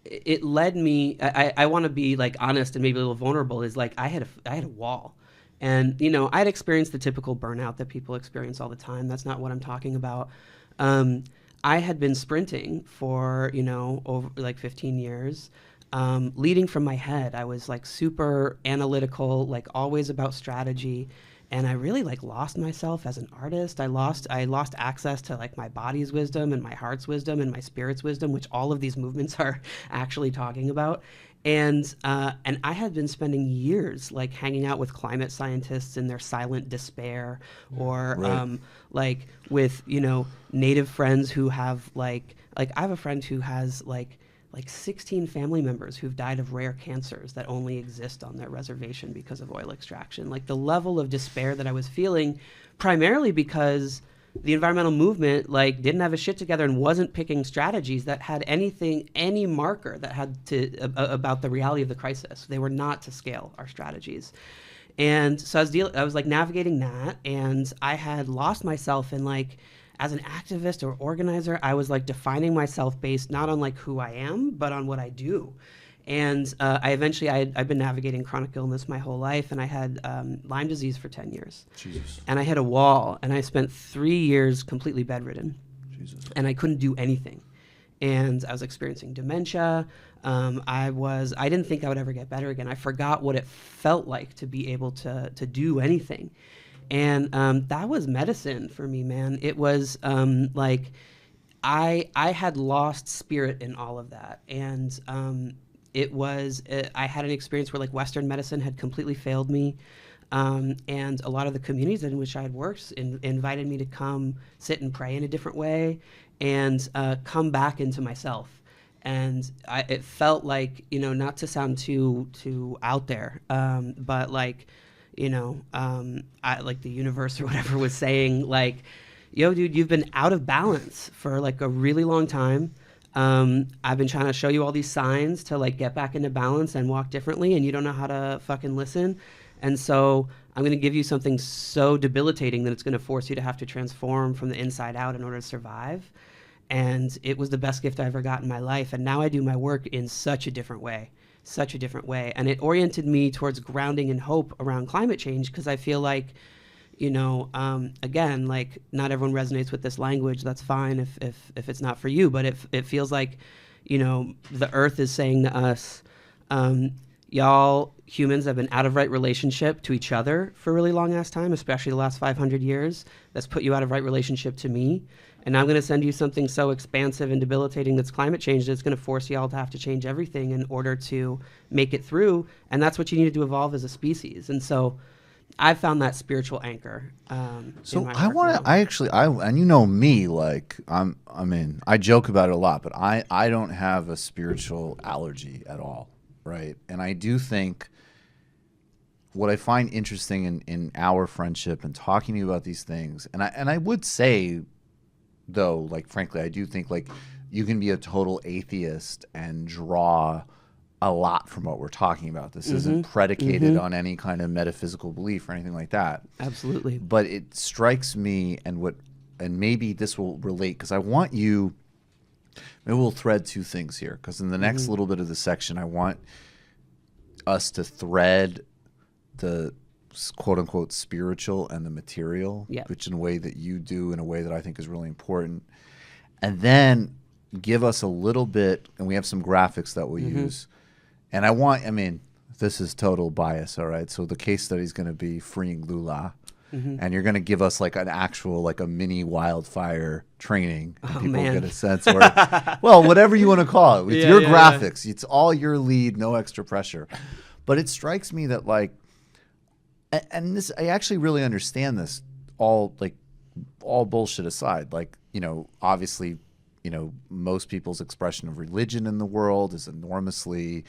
it led me, I want to be like honest and maybe a little vulnerable, is like I had a wall. And, I'd experienced the typical burnout that people experience all the time. That's not what I'm talking about. I had been sprinting for, over like 15 years, leading from my head. I was like super analytical, like always about strategy. And I really like lost myself as an artist. I lost access to like my body's wisdom and my heart's wisdom and my spirit's wisdom, which all of these movements are actually talking about. And I had been spending years like hanging out with climate scientists in their silent despair, or like with Native friends who have like I have a friend who has like 16 family members who've died of rare cancers that only exist on their reservation because of oil extraction. Like the level of despair that I was feeling, primarily because the environmental movement like didn't have a shit together and wasn't picking strategies that had any marker that had about the reality of the crisis. They were not to scale our strategies. And so I was like navigating that, and I had lost myself in like, as an activist or organizer, I was like defining myself based not on like who I am, but on what I do. And I've been navigating chronic illness my whole life, and I had Lyme disease for 10 years. Jesus. And I hit a wall, and I spent 3 years completely bedridden. Jesus. And I couldn't do anything. And I was experiencing dementia. I didn't think I would ever get better again. I forgot what it felt like to be able to do anything. And that was medicine for me, man. It was like I had lost spirit in all of that. And I had an experience where like Western medicine had completely failed me. And a lot of the communities in which I had worked invited me to come sit and pray in a different way and come back into myself. And it felt like, not to sound too out there, but like, like the universe or whatever was saying, like, yo, dude, you've been out of balance for like a really long time. I've been trying to show you all these signs to like get back into balance and walk differently, and you don't know how to fucking listen. And so I'm going to give you something so debilitating that it's going to force you to have to transform from the inside out in order to survive. And it was the best gift I ever got in my life. And now I do my work in such a different way. And it oriented me towards grounding and hope around climate change, because I feel like, again, like not everyone resonates with this language. That's fine if it's not for you, but it feels like, the earth is saying to us, y'all humans have been out of right relationship to each other for a really long ass time, especially the last 500 years. That's put you out of right relationship to me. And I'm going to send you something so expansive and debilitating that's climate change that's going to force you all to have to change everything in order to make it through. And that's what you need to evolve as a species. And so I found that spiritual anchor. So I want to. And you know me, like I joke about it a lot, but I don't have a spiritual allergy at all, right? And I do think what I find interesting in our friendship and talking to you about these things, and I would say, though, like frankly, I do think like you can be a total atheist and draw a lot from what we're talking about. This isn't predicated on any kind of metaphysical belief or anything like that. Absolutely. But it strikes me, and maybe this will relate, because I want you, maybe we'll thread two things here, because in the next little bit of the section, I want us to thread the quote unquote spiritual and the material, which in a way that you do, in a way that I think is really important. And then give us a little bit, and we have some graphics that we'll use. And this is total bias, all right? So the case study is going to be freeing Lula. And you're going to give us like an actual, like a mini wildfire training. And people get a sense, or, well, whatever you want to call it. It's your graphics. It's all your lead, no extra pressure. But it strikes me that like, and this, I actually really understand this, all bullshit aside. Like, obviously, most people's expression of religion in the world is enormously,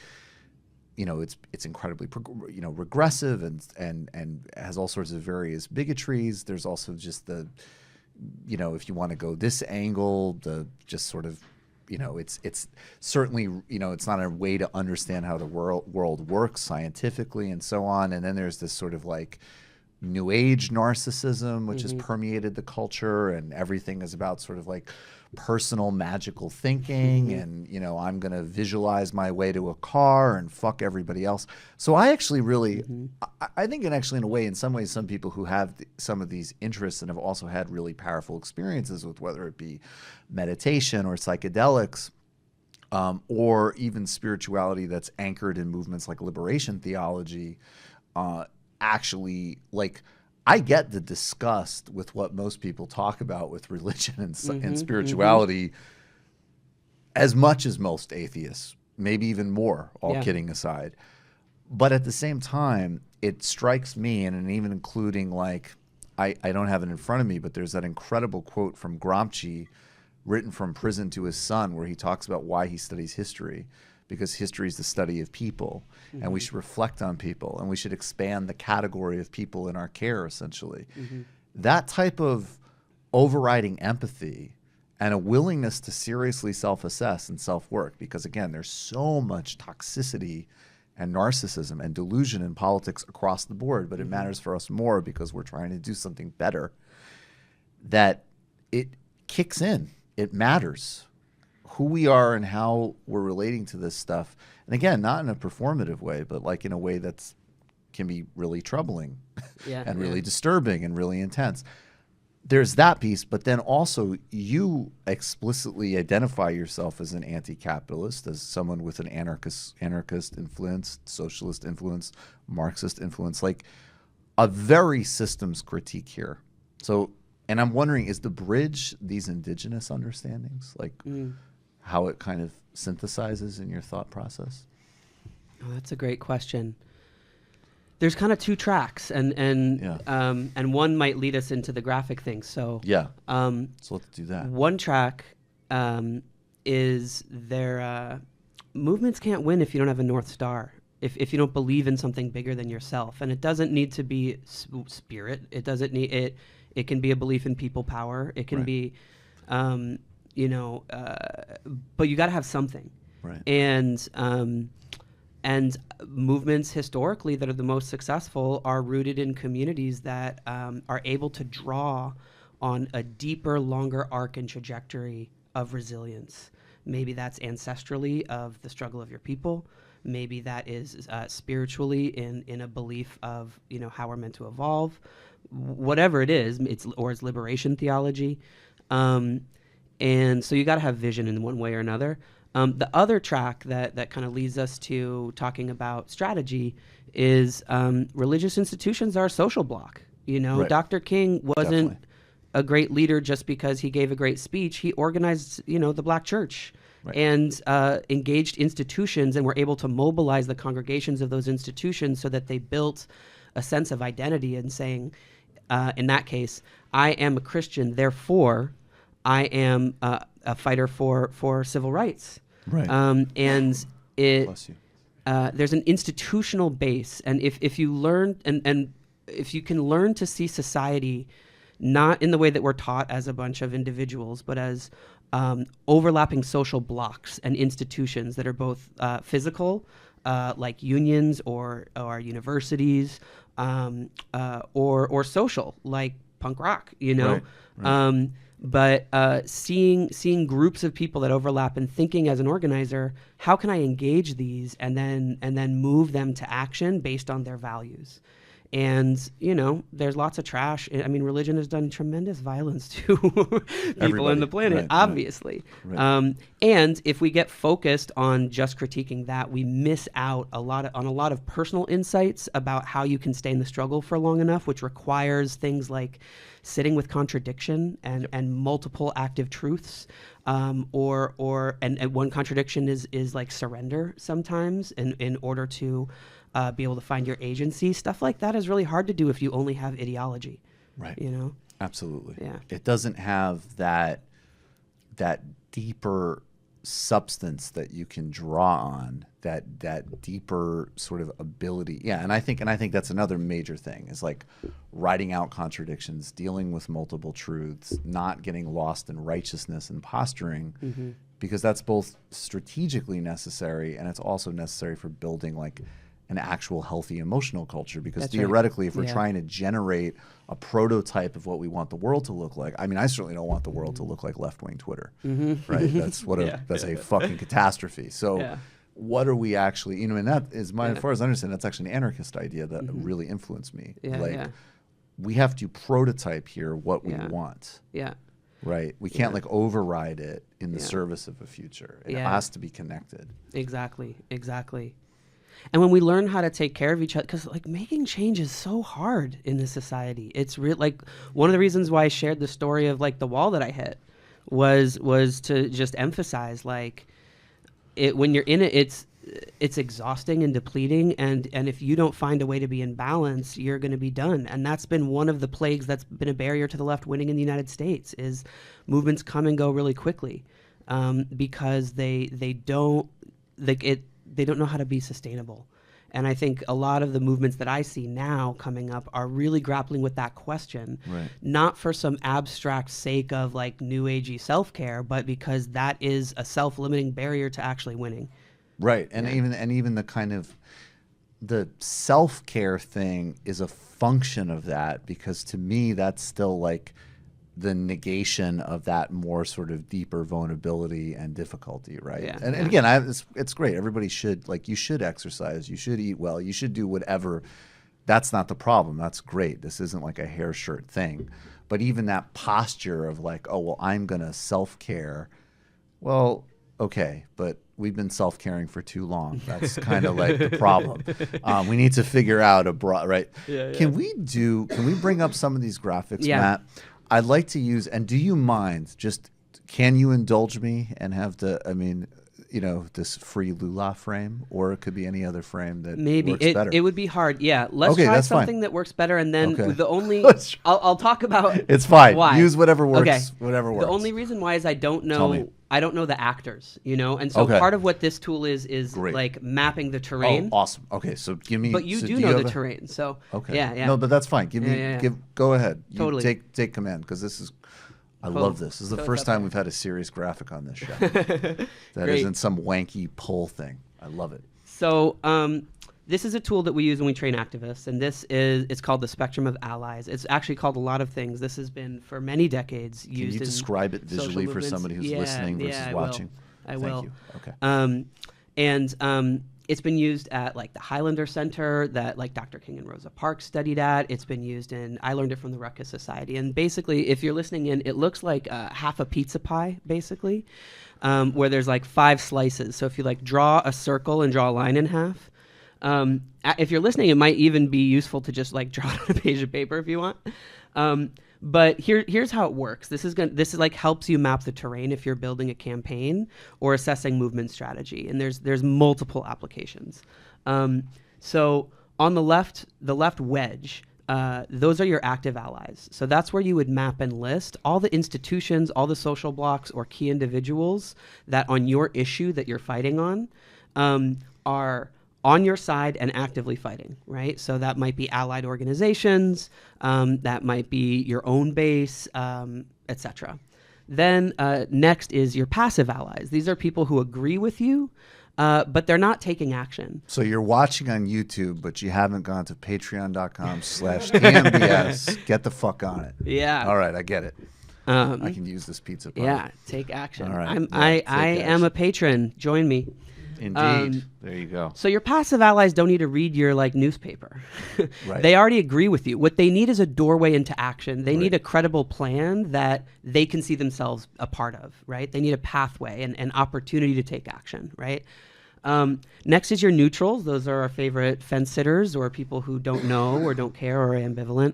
it's incredibly, regressive and has all sorts of various bigotries. There's also just the, if you want to go this angle, the just sort of, it's certainly, it's not a way to understand how the world works scientifically and so on. And then there's this sort of like New Age narcissism, which has permeated the culture, and everything is about sort of like personal magical thinking, and I'm going to visualize my way to a car and fuck everybody else. So I actually really, I think, and actually in a way, in some ways, some people who have some of these interests and have also had really powerful experiences with whether it be meditation or psychedelics, or even spirituality that's anchored in movements like liberation theology, actually, like, I get the disgust with what most people talk about with religion and spirituality as much as most atheists, maybe even more, all kidding aside. But at the same time, it strikes me, and even including, like, I don't have it in front of me, but there's that incredible quote from Gramsci written from prison to his son, where he talks about why he studies history. Because history is the study of people, and we should reflect on people, and we should expand the category of people in our care, essentially. That type of overriding empathy and a willingness to seriously self-assess and self-work, because, again, there's so much toxicity and narcissism and delusion in politics across the board, but it matters for us more because we're trying to do something better, that it kicks in. It matters who we are and how we're relating to this stuff. And again, not in a performative way, but like in a way that's can be really troubling and really disturbing and really intense. There's that piece, but then also you explicitly identify yourself as an anti-capitalist, as someone with an anarchist influence, socialist influence, Marxist influence, like a very systems critique here. So, and I'm wondering, is the bridge these indigenous understandings, like how it kind of synthesizes in your thought process? Oh, that's a great question. There's kind of two tracks, and one might lead us into the graphic thing. So so let's do that. One track is movements can't win if you don't have a North Star. If you don't believe in something bigger than yourself, and it doesn't need to be spirit. It doesn't need it. It can be a belief in people power. It can be, but you got to have something. Right. And movements historically that are the most successful are rooted in communities that are able to draw on a deeper, longer arc and trajectory of resilience. Maybe that's ancestrally of the struggle of your people. Maybe that is spiritually in a belief of how we're meant to evolve. Whatever it is, it's liberation theology. And so you got to have vision in one way or another. The other track that kind of leads us to talking about strategy is religious institutions are a social block. Right. Dr. King wasn't a great leader just because he gave a great speech. He organized, the Black church. and engaged institutions and were able to mobilize the congregations of those institutions so that they built a sense of identity and saying, in that case, I am a Christian, therefore I am a fighter for civil rights. Right. And there's an institutional base, and if you learn and if you can learn to see society not in the way that we're taught as a bunch of individuals, but as overlapping social blocks and institutions that are both physical, like unions or universities, or social, like punk rock, you know. Right. But seeing groups of people that overlap and thinking as an organizer, how can I engage these and then move them to action based on their values? And, you know, there's lots of trash. I mean, religion has done tremendous violence to people on the planet, obviously. Right. And if we get focused on just critiquing that, we miss out on a lot of personal insights about how you can stay in the struggle for long enough, which requires things like sitting with contradiction and multiple active truths, and one contradiction is like surrender sometimes in order to be able to find your agency. Stuff like that is really hard to do if you only have ideology. Right. You know? Absolutely. Yeah. It doesn't have that deeper substance that you can draw on, that deeper sort of ability. Yeah, and I think that's another major thing is like writing out contradictions, dealing with multiple truths, not getting lost in righteousness and posturing, because that's both strategically necessary and it's also necessary for building like an actual healthy emotional culture, because That's theoretically, if we're Yeah. trying to generate a prototype of what we want the world to look like, I mean, I certainly don't want the world to look like left-wing Twitter, right? That's that's a fucking catastrophe. So what are we actually, you know, and that is as far as I understand, that's actually an anarchist idea that really influenced me. We have to prototype here what we want. Yeah. Right? We can't like override it in the service of a future. It has to be connected. Exactly. And when we learn how to take care of each other, because like making change is so hard in this society. It's real. Like one of the reasons why I shared the story of like the wall that I hit was to just emphasize like when you're in it, it's exhausting and depleting. And if you don't find a way to be in balance, you're going to be done. And that's been one of the plagues that's been a barrier to the left winning in the United States is movements come and go really quickly because they don't know how to be sustainable. And I think a lot of the movements that I see now coming up are really grappling with that question, not for some abstract sake of like new agey self-care, but because that is a self-limiting barrier to actually winning. Right. And even the kind of the self-care thing is a function of that, because to me that's still like the negation of that more sort of deeper vulnerability and difficulty, right? And again, it's great. Everybody should, like, you should exercise, you should eat well, you should do whatever. That's not the problem. That's great. This isn't like a hair shirt thing. But even that posture of like, oh, well, I'm going to self-care. Well, okay, but we've been self-caring for too long. That's kind of like the problem. We need to figure out right? Can we bring up some of these graphics, Matt? I'd like to use, and do you mind, can you indulge me and have this free Lula frame, or it could be any other frame that works better? It would be hard. Yeah, let's try something that works better, and then the only I'll talk about. It's fine. Why. Use whatever works. Whatever works. The only reason why is I don't know the actors, you know, and so part of what this tool is like mapping the terrain. Oh, awesome. Okay, so give me. But you do know the terrain, so yeah. No, but that's fine. Go ahead. Totally. You take command, because this is. I love this. This is the first time we've had a serious graphic on this show. That isn't some wanky pull thing. I love it. So this is a tool that we use when we train activists, and it's called the Spectrum of Allies. It's actually called a lot of things. This has been for many decades used in Can you describe it visually for somebody who's listening versus watching? I will. Thank you. Okay. It's been used at like the Highlander Center that like Dr. King and Rosa Parks studied at. It's been used I learned it from the Ruckus Society. And basically, if you're listening in, it looks like half a pizza pie, basically, where there's like 5 slices. So if you like draw a circle and draw a line in half, if you're listening, it might even be useful to just like draw it on a page of paper if you want. But here's how it works. This is like helps you map the terrain if you're building a campaign or assessing movement strategy. And there's multiple applications. So on the left wedge, those are your active allies. So that's where you would map and list all the institutions, all the social blocks or key individuals that on your issue that you're fighting on are on your side and actively fighting, right? So that might be allied organizations, that might be your own base, etc. Then next is your passive allies. These are people who agree with you, but they're not taking action. So you're watching on YouTube, but you haven't gone to patreon.com/TMBS. Get the fuck on it. Yeah. All right, I get it. I can use this pizza pie. Yeah, take action. All right. I am a patron. Join me. Indeed. There you go. So your passive allies don't need to read your newspaper. Right. They already agree with you. What they need is a doorway into action. They need a credible plan that they can see themselves a part of, right? They need a pathway and an opportunity to take action, right? Next is your neutrals. Those are our favorite fence sitters or people who don't know or don't care or are ambivalent.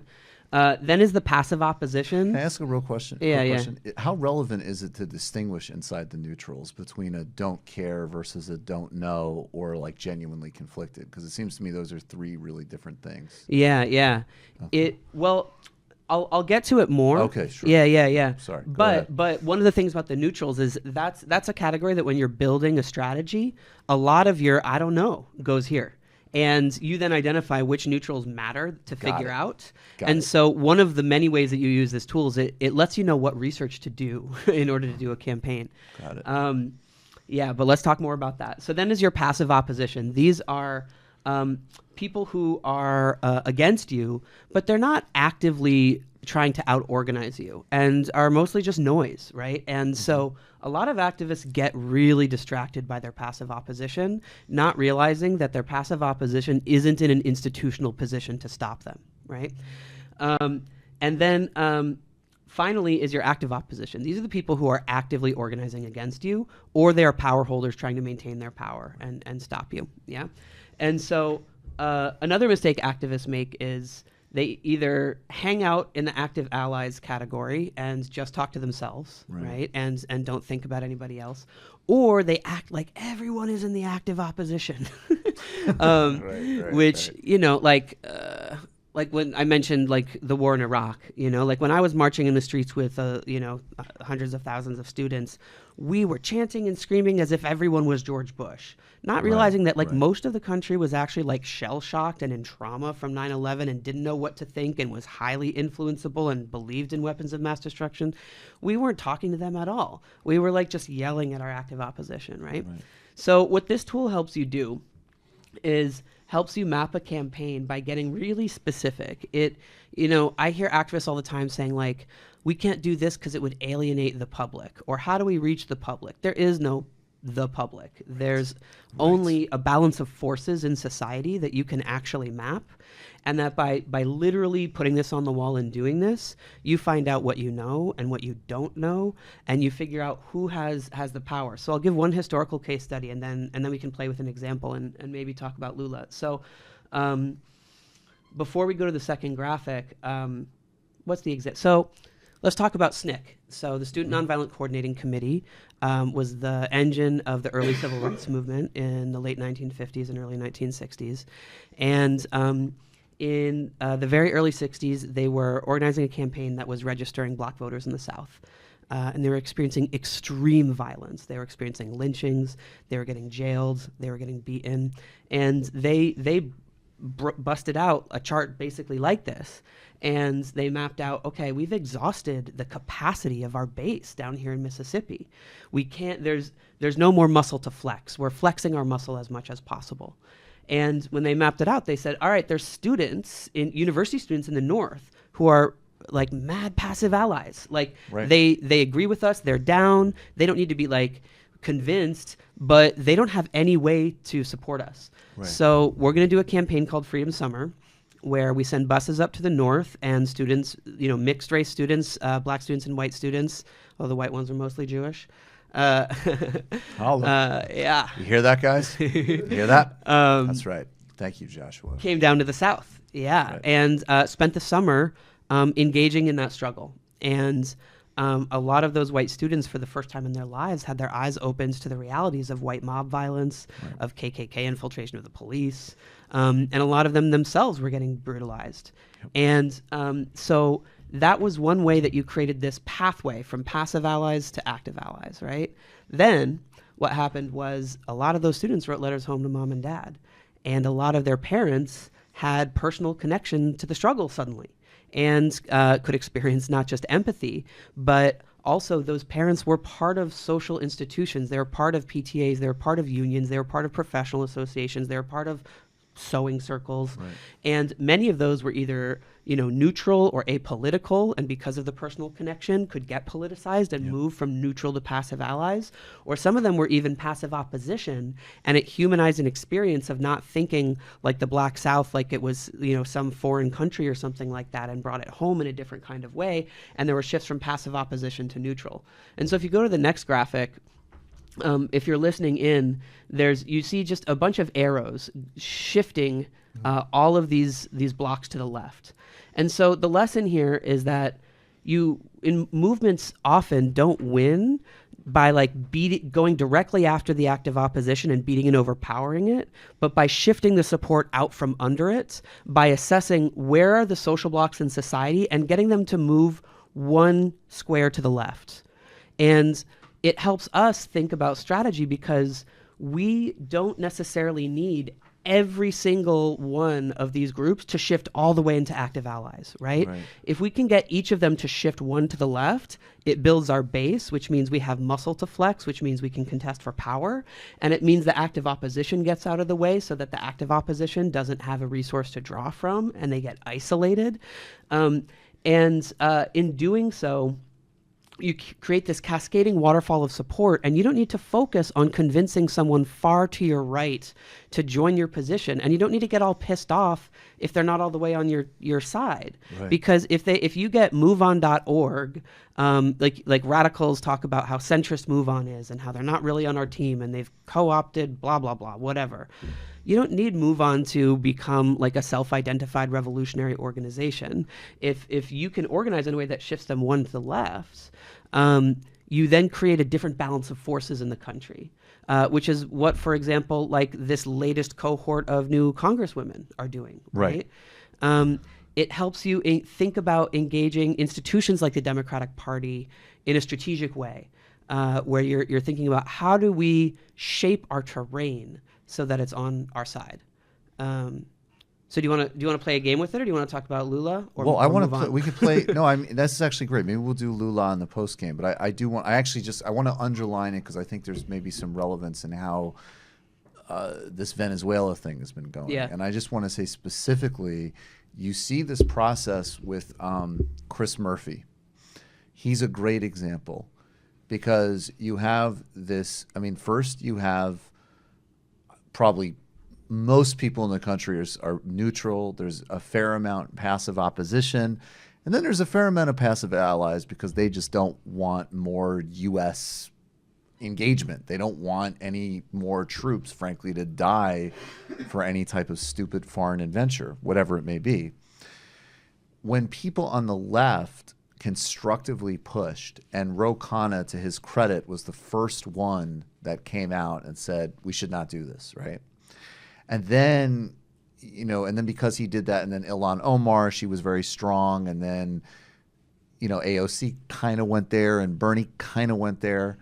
Then is the passive opposition. Can I ask a real question? Yeah. How relevant is it to distinguish inside the neutrals between a don't care versus a don't know or like genuinely conflicted? Because it seems to me those are three really different things. Yeah. Okay. I'll get to it more. Okay, sure. Yeah. Sorry. But one of the things about the neutrals is that's a category that when you're building a strategy, a lot of your I don't know goes here. And you then identify which neutrals matter to figure out. And so one of the many ways that you use this tool is it lets you know what research to do in order to do a campaign. Got it. Yeah, but let's talk more about that. So then is your passive opposition. These are people who are against you, but they're not actively trying to out-organize you and are mostly just noise, right? And so a lot of activists get really distracted by their passive opposition, not realizing that their passive opposition isn't in an institutional position to stop them, right? And then finally is your active opposition. These are the people who are actively organizing against you, or they are power holders trying to maintain their power and stop you, yeah? And so another mistake activists make is they either hang out in the active allies category and just talk to themselves, right? And don't think about anybody else, or they act like everyone is in the active opposition, which you know, like when I mentioned like the war in Iraq, you know, like when I was marching in the streets with hundreds of thousands of students, we were chanting and screaming as if everyone was George Bush, not realizing that most of the country was actually like shell shocked and in trauma from 9/11 and didn't know what to think and was highly influenceable and believed in weapons of mass destruction. We weren't talking to them at all. We were like just yelling at our active opposition, right? So what this tool helps you do is helps you map a campaign by getting really specific. I hear activists all the time saying like, we can't do this because it would alienate the public, or how do we reach the public? There is no the public. There's only a balance of forces in society that you can actually map, and that by literally putting this on the wall and doing this, you find out what you know and what you don't know, and you figure out who has the power. So I'll give one historical case study, and then we can play with an example and maybe talk about Lula. So before we go to the second graphic, what's the example? So let's talk about SNCC. So the Student Nonviolent Coordinating Committee was the engine of the early civil rights movement in the late 1950s and early 1960s. And in the very early 60s, they were organizing a campaign that was registering black voters in the South. And they were experiencing extreme violence. They were experiencing lynchings. They were getting jailed. They were getting beaten. And they busted out a chart basically like this. And they mapped out, okay, we've exhausted the capacity of our base down here in Mississippi. We can't, there's no more muscle to flex. We're flexing our muscle as much as possible. And when they mapped it out, they said, all right, there's students, university students in the North who are like mad passive allies. Like they agree with us, they're down, they don't need to be like convinced, but they don't have any way to support us. So we're gonna do a campaign called Freedom Summer, where we send buses up to the North and students, mixed race students, black students and white students, although the white ones are mostly Jewish. Yeah. You hear that, guys? You hear that? That's right. Thank you, Joshua. Came down to the South. Yeah. And spent the summer engaging in that struggle. And a lot of those white students, for the first time in their lives, had their eyes opened to the realities of white mob violence, of KKK infiltration of the police, and a lot of them themselves were getting brutalized. And so that was one way that you created this pathway from passive allies to active allies, right? Then what happened was a lot of those students wrote letters home to mom and dad, and a lot of their parents had personal connection to the struggle suddenly, and could experience not just empathy, but also those parents were part of social institutions. They were part of PTAs, they were part of unions, they were part of professional associations, they were part of sewing circles. Right. And many of those were either, neutral or apolitical, and because of the personal connection could get politicized and move from neutral to passive allies. Or some of them were even passive opposition, and it humanized an experience of not thinking like the Black South, like it was, some foreign country or something like that, and brought it home in a different kind of way. And there were shifts from passive opposition to neutral. And so if you go to the next graphic, if you're listening in, you see just a bunch of arrows shifting all of these blocks to the left. And so the lesson here is that in movements often don't win by going directly after the active opposition and beating and overpowering it, but by shifting the support out from under it, by assessing where are the social blocks in society and getting them to move one square to the left. And it helps us think about strategy because we don't necessarily need every single one of these groups to shift all the way into active allies, right? If we can get each of them to shift one to the left, it builds our base, which means we have muscle to flex, which means we can contest for power. And it means the active opposition gets out of the way so that the active opposition doesn't have a resource to draw from and they get isolated. In doing so, you create this cascading waterfall of support, and you don't need to focus on convincing someone far to your right to join your position, and you don't need to get all pissed off if they're not all the way on your side. Right. Because if you get MoveOn.org, like radicals talk about how centrist MoveOn is and how they're not really on our team and they've co-opted blah blah blah whatever. You don't need MoveOn to become like a self-identified revolutionary organization. If you can organize in a way that shifts them one to the left, you then create a different balance of forces in the country, which is what, for example, like this latest cohort of new congresswomen are doing. Right. It helps you think about engaging institutions like the Democratic Party in a strategic way, where you're thinking about how do we shape our terrain so that it's on our side. So do you want to play a game with it, or do you want to talk about Lula? Or, I want to. We could play. No, I mean that's actually great. Maybe we'll do Lula on the post game. But I want to underline it because I think there's maybe some relevance in how this Venezuela thing has been going. Yeah. And I just want to say specifically, you see this process with Chris Murphy. He's a great example because you have this. I mean, first you have probably most people in the country are neutral. There's a fair amount passive opposition. And then there's a fair amount of passive allies because they just don't want more U.S. engagement. They don't want any more troops, frankly, to die for any type of stupid foreign adventure, whatever it may be. When people on the left constructively pushed, and Ro Khanna, to his credit, was the first one that came out and said, we should not do this, right? And then, because he did that, and then Ilhan Omar, she was very strong, and then, AOC kind of went there, and Bernie kind of went there.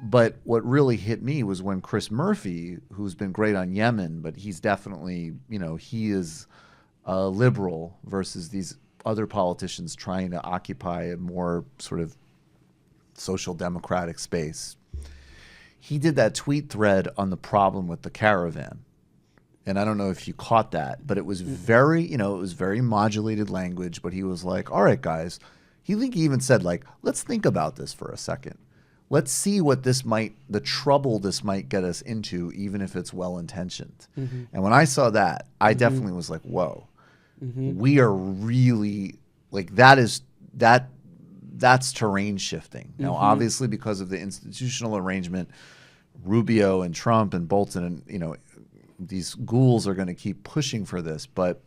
But what really hit me was when Chris Murphy, who's been great on Yemen, but he's definitely, he is a liberal versus these other politicians trying to occupy a more sort of social democratic space. He did that tweet thread on the problem with the caravan. And I don't know if you caught that, but it was very, it was very modulated language, but he was like, all right, guys. He even said, let's think about this for a second. Let's see what the trouble this might get us into, even if it's well-intentioned. Mm-hmm. And when I saw that, I definitely was like, whoa. Mm-hmm. We are really that's terrain shifting. Now, obviously, because of the institutional arrangement, Rubio and Trump and Bolton and these ghouls are going to keep pushing for this. But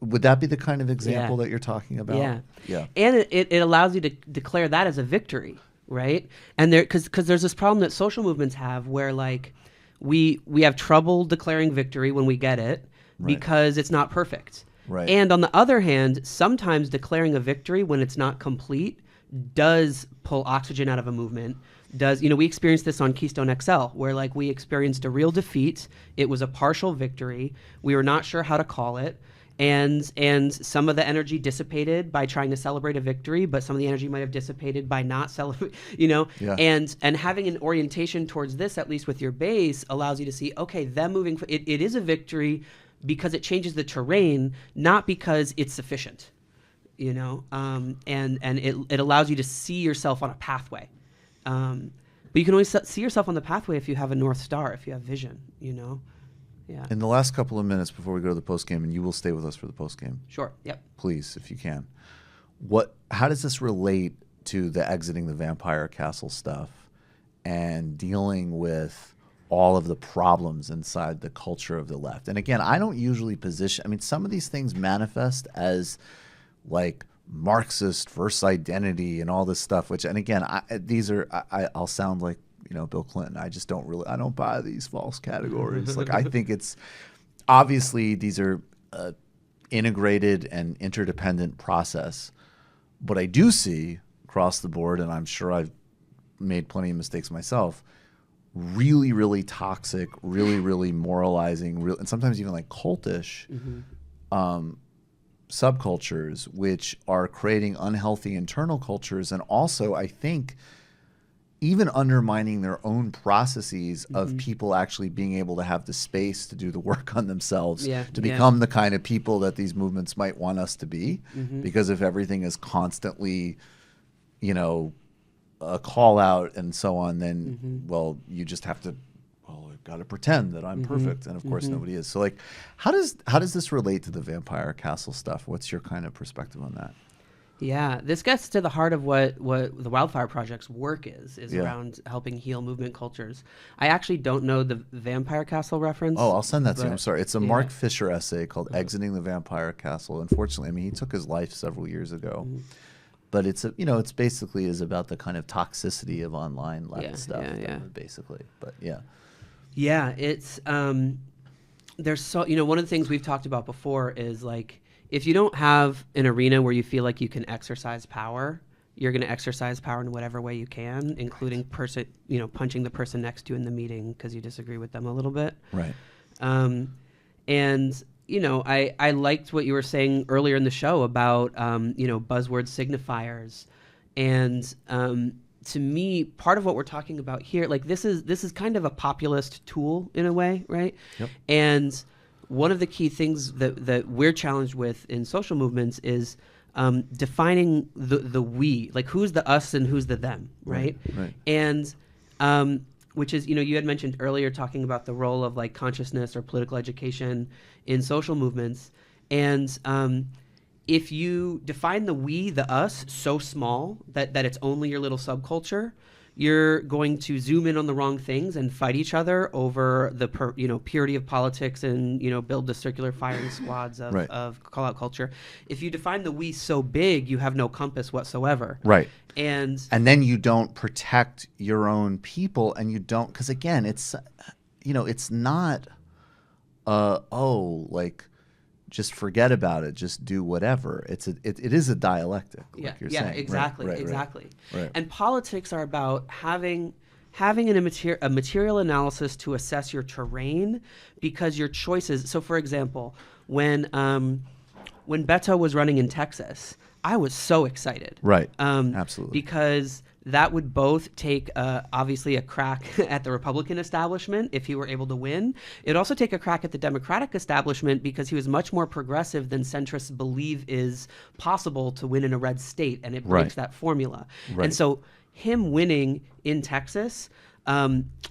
would that be the kind of example that you're talking about? Yeah. And it allows you to declare that as a victory, right? And because there's this problem that social movements have where like we have trouble declaring victory when we get it because it's not perfect. Right. And on the other hand, sometimes declaring a victory when it's not complete does pull oxygen out of a movement. We experienced this on Keystone XL, where like we experienced a real defeat. It was a partial victory. We were not sure how to call it. And some of the energy dissipated by trying to celebrate a victory, but some of the energy might have dissipated by not celebrate, and having an orientation towards this, at least with your base, allows you to see, okay, them moving, it is a victory because it changes the terrain, not because it's sufficient, and it allows you to see yourself on a pathway. But you can only see yourself on the pathway if you have a North Star, if you have vision, Yeah. In the last couple of minutes before we go to the postgame, and you will stay with us for the postgame. Sure. Yep. Please, if you can. How does this relate to the exiting the Vampire Castle stuff and dealing with all of the problems inside the culture of the left? And again, I don't usually some of these things manifest as like Marxist versus identity and all this stuff, and again, I'll sound like, Bill Clinton. I don't buy these false categories. Like, I think it's obviously these are integrated and interdependent process. But I do see across the board, and I'm sure I've made plenty of mistakes myself, really, really toxic, really, really moralizing, and sometimes even like cultish subcultures, which are creating unhealthy internal cultures, and also, I think, even undermining their own processes of people actually being able to have the space to do the work on themselves, to become the kind of people that these movements might want us to be. Because if everything is constantly, a call out and so on, then, well, you just have to, I've got to pretend that I'm perfect. And of course nobody is. So like, how does this relate to the Vampire Castle stuff? What's your kind of perspective on that? Yeah, this gets to the heart of what the Wildfire Project's work is around helping heal movement cultures. I actually don't know the Vampire Castle reference. Oh, I'll send that to you. I'm sorry. It's a Mark Fisher essay called Exiting the Vampire Castle. Unfortunately, he took his life several years ago. But it's it's basically is about the kind of toxicity of online left stuff, basically. But yeah, it's there's one of the things we've talked about before is like, if you don't have an arena where you feel like you can exercise power, you're going to exercise power in whatever way you can, including punching the person next to you in the meeting because you disagree with them a little bit. Right. I liked what you were saying earlier in the show about buzzword signifiers, and to me, part of what we're talking about here, like this is kind of a populist tool in a way, right? Yep. And one of the key things that we're challenged with in social movements is defining the we, like who's the us and who's the them, right? Right. And which is, you had mentioned earlier talking about the role of like consciousness or political education in social movements. And if you define the we, the us, so small that it's only your little subculture, you're going to zoom in on the wrong things and fight each other over the purity of politics and build the circular firing squads of call out culture. If you define the we so big, you have no compass whatsoever. Right. And then you don't protect your own people, and you don't, because again, it's it's not just forget about it, just do whatever. It is a dialectic, like you're saying. Exactly, right, exactly. Right. And politics are about having a material analysis to assess your terrain, because your choices. So, for example, when Beto was running in Texas, I was so excited. Right. Absolutely. Because that would both take obviously a crack at the Republican establishment if he were able to win. It'd also take a crack at the Democratic establishment because he was much more progressive than centrists believe is possible to win in a red state, and it breaks that formula. Right. And so him winning in Texas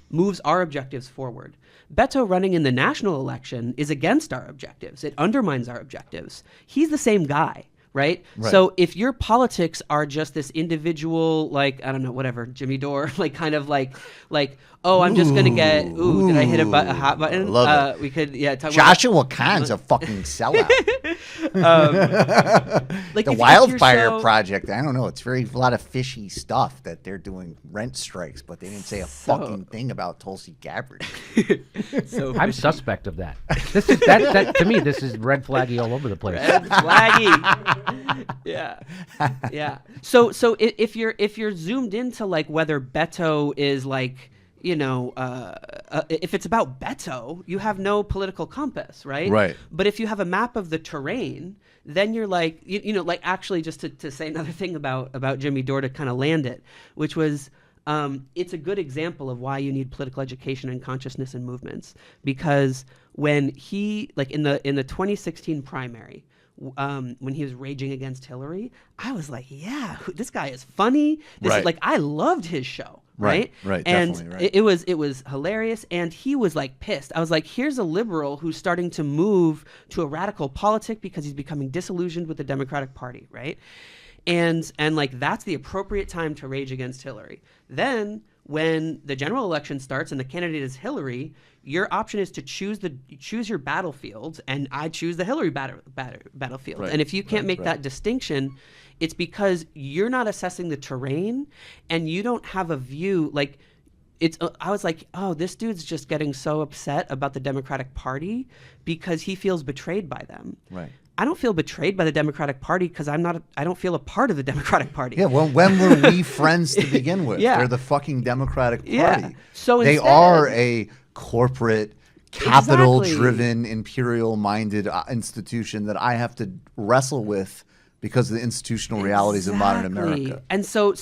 moves our objectives forward. Beto running in the national election is against our objectives. It undermines our objectives. He's the same guy. Right? So if your politics are just this individual, like, I don't know, whatever, Jimmy Dore, like kind of like, oh, I'm just gonna get. Ooh, did I hit a hot button? Love it. We could, talk Joshua Kahn's a fucking sellout. Like the if Wildfire you're Project. I don't know. It's a lot of fishy stuff that they're doing rent strikes, but they didn't say a fucking thing about Tulsi Gabbard. I'm suspect of that. This is that to me. This is red flaggy all over the place. Red flaggy. yeah. So if you're zoomed into like whether Beto is like, if it's about Beto, you have no political compass, right? Right. But if you have a map of the terrain, then you're like, like actually just to say another thing about Jimmy Dore to kind of land it, which was, it's a good example of why you need political education and consciousness and movements, because when he, like in the 2016 primary, when he was raging against Hillary, I was like, yeah, this guy is funny. This is like, I loved his show. Right. And definitely, right. It was hilarious. And he was like pissed. I was like, here's a liberal who's starting to move to a radical politic because he's becoming disillusioned with the Democratic Party. Right. And like, that's the appropriate time to rage against Hillary. Then when the general election starts and the candidate is Hillary, your option is to choose your battlefield, and I choose the Hillary battlefield. Right. And if you can't make that distinction, it's because you're not assessing the terrain and you don't have a view. Like, I was like, oh, this dude's just getting so upset about the Democratic Party because he feels betrayed by them. Right. I don't feel betrayed by the Democratic Party because I don't feel a part of the Democratic Party. Yeah, well, when were we friends to begin with? Yeah. They're the fucking Democratic Party. Yeah. So they instead, are a corporate, capital-driven, imperial-minded institution that I have to wrestle with because of the institutional realities of modern America. And so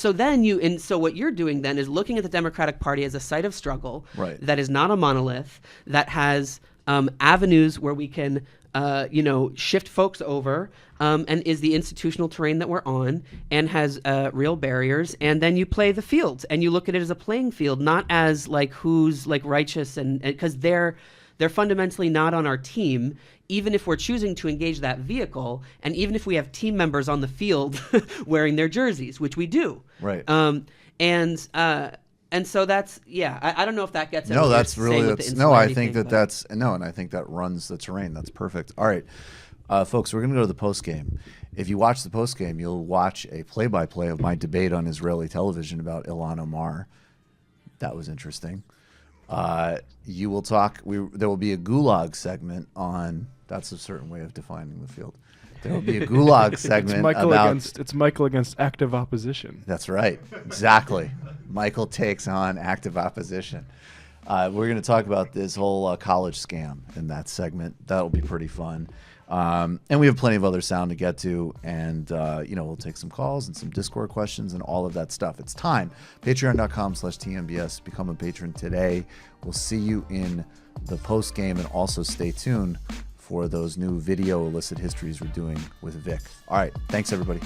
what you're doing then is looking at the Democratic Party as a site of struggle that is not a monolith, that has avenues where we can shift folks over, and is the institutional terrain that we're on, and has real barriers. And then you play the field and you look at it as a playing field, not as like who's like righteous, and because they're fundamentally not on our team, even if we're choosing to engage that vehicle, and even if we have team members on the field wearing their jerseys, which we do. Right. And so that's, I don't know if that gets it. No, that's really, I think and I think that runs the terrain. That's perfect. All right, folks, we're going to go to the post game. If you watch the post game, you'll watch a play-by-play of my debate on Israeli television about Ilhan Omar. That was interesting. You will talk, there will be a gulag segment on, that's a certain way of defining the field. There will be a gulag segment It's Michael against active opposition. That's right. Exactly. Michael takes on active opposition. We're going to talk about this whole college scam in that segment. That'll be pretty fun. And we have plenty of other sound to get to. And, we'll take some calls and some Discord questions and all of that stuff. It's time. Patreon.com/TMBS. Become a patron today. We'll see you in the post game, and also stay tuned for those new video illicit histories we're doing with Vic. All right. Thanks, everybody.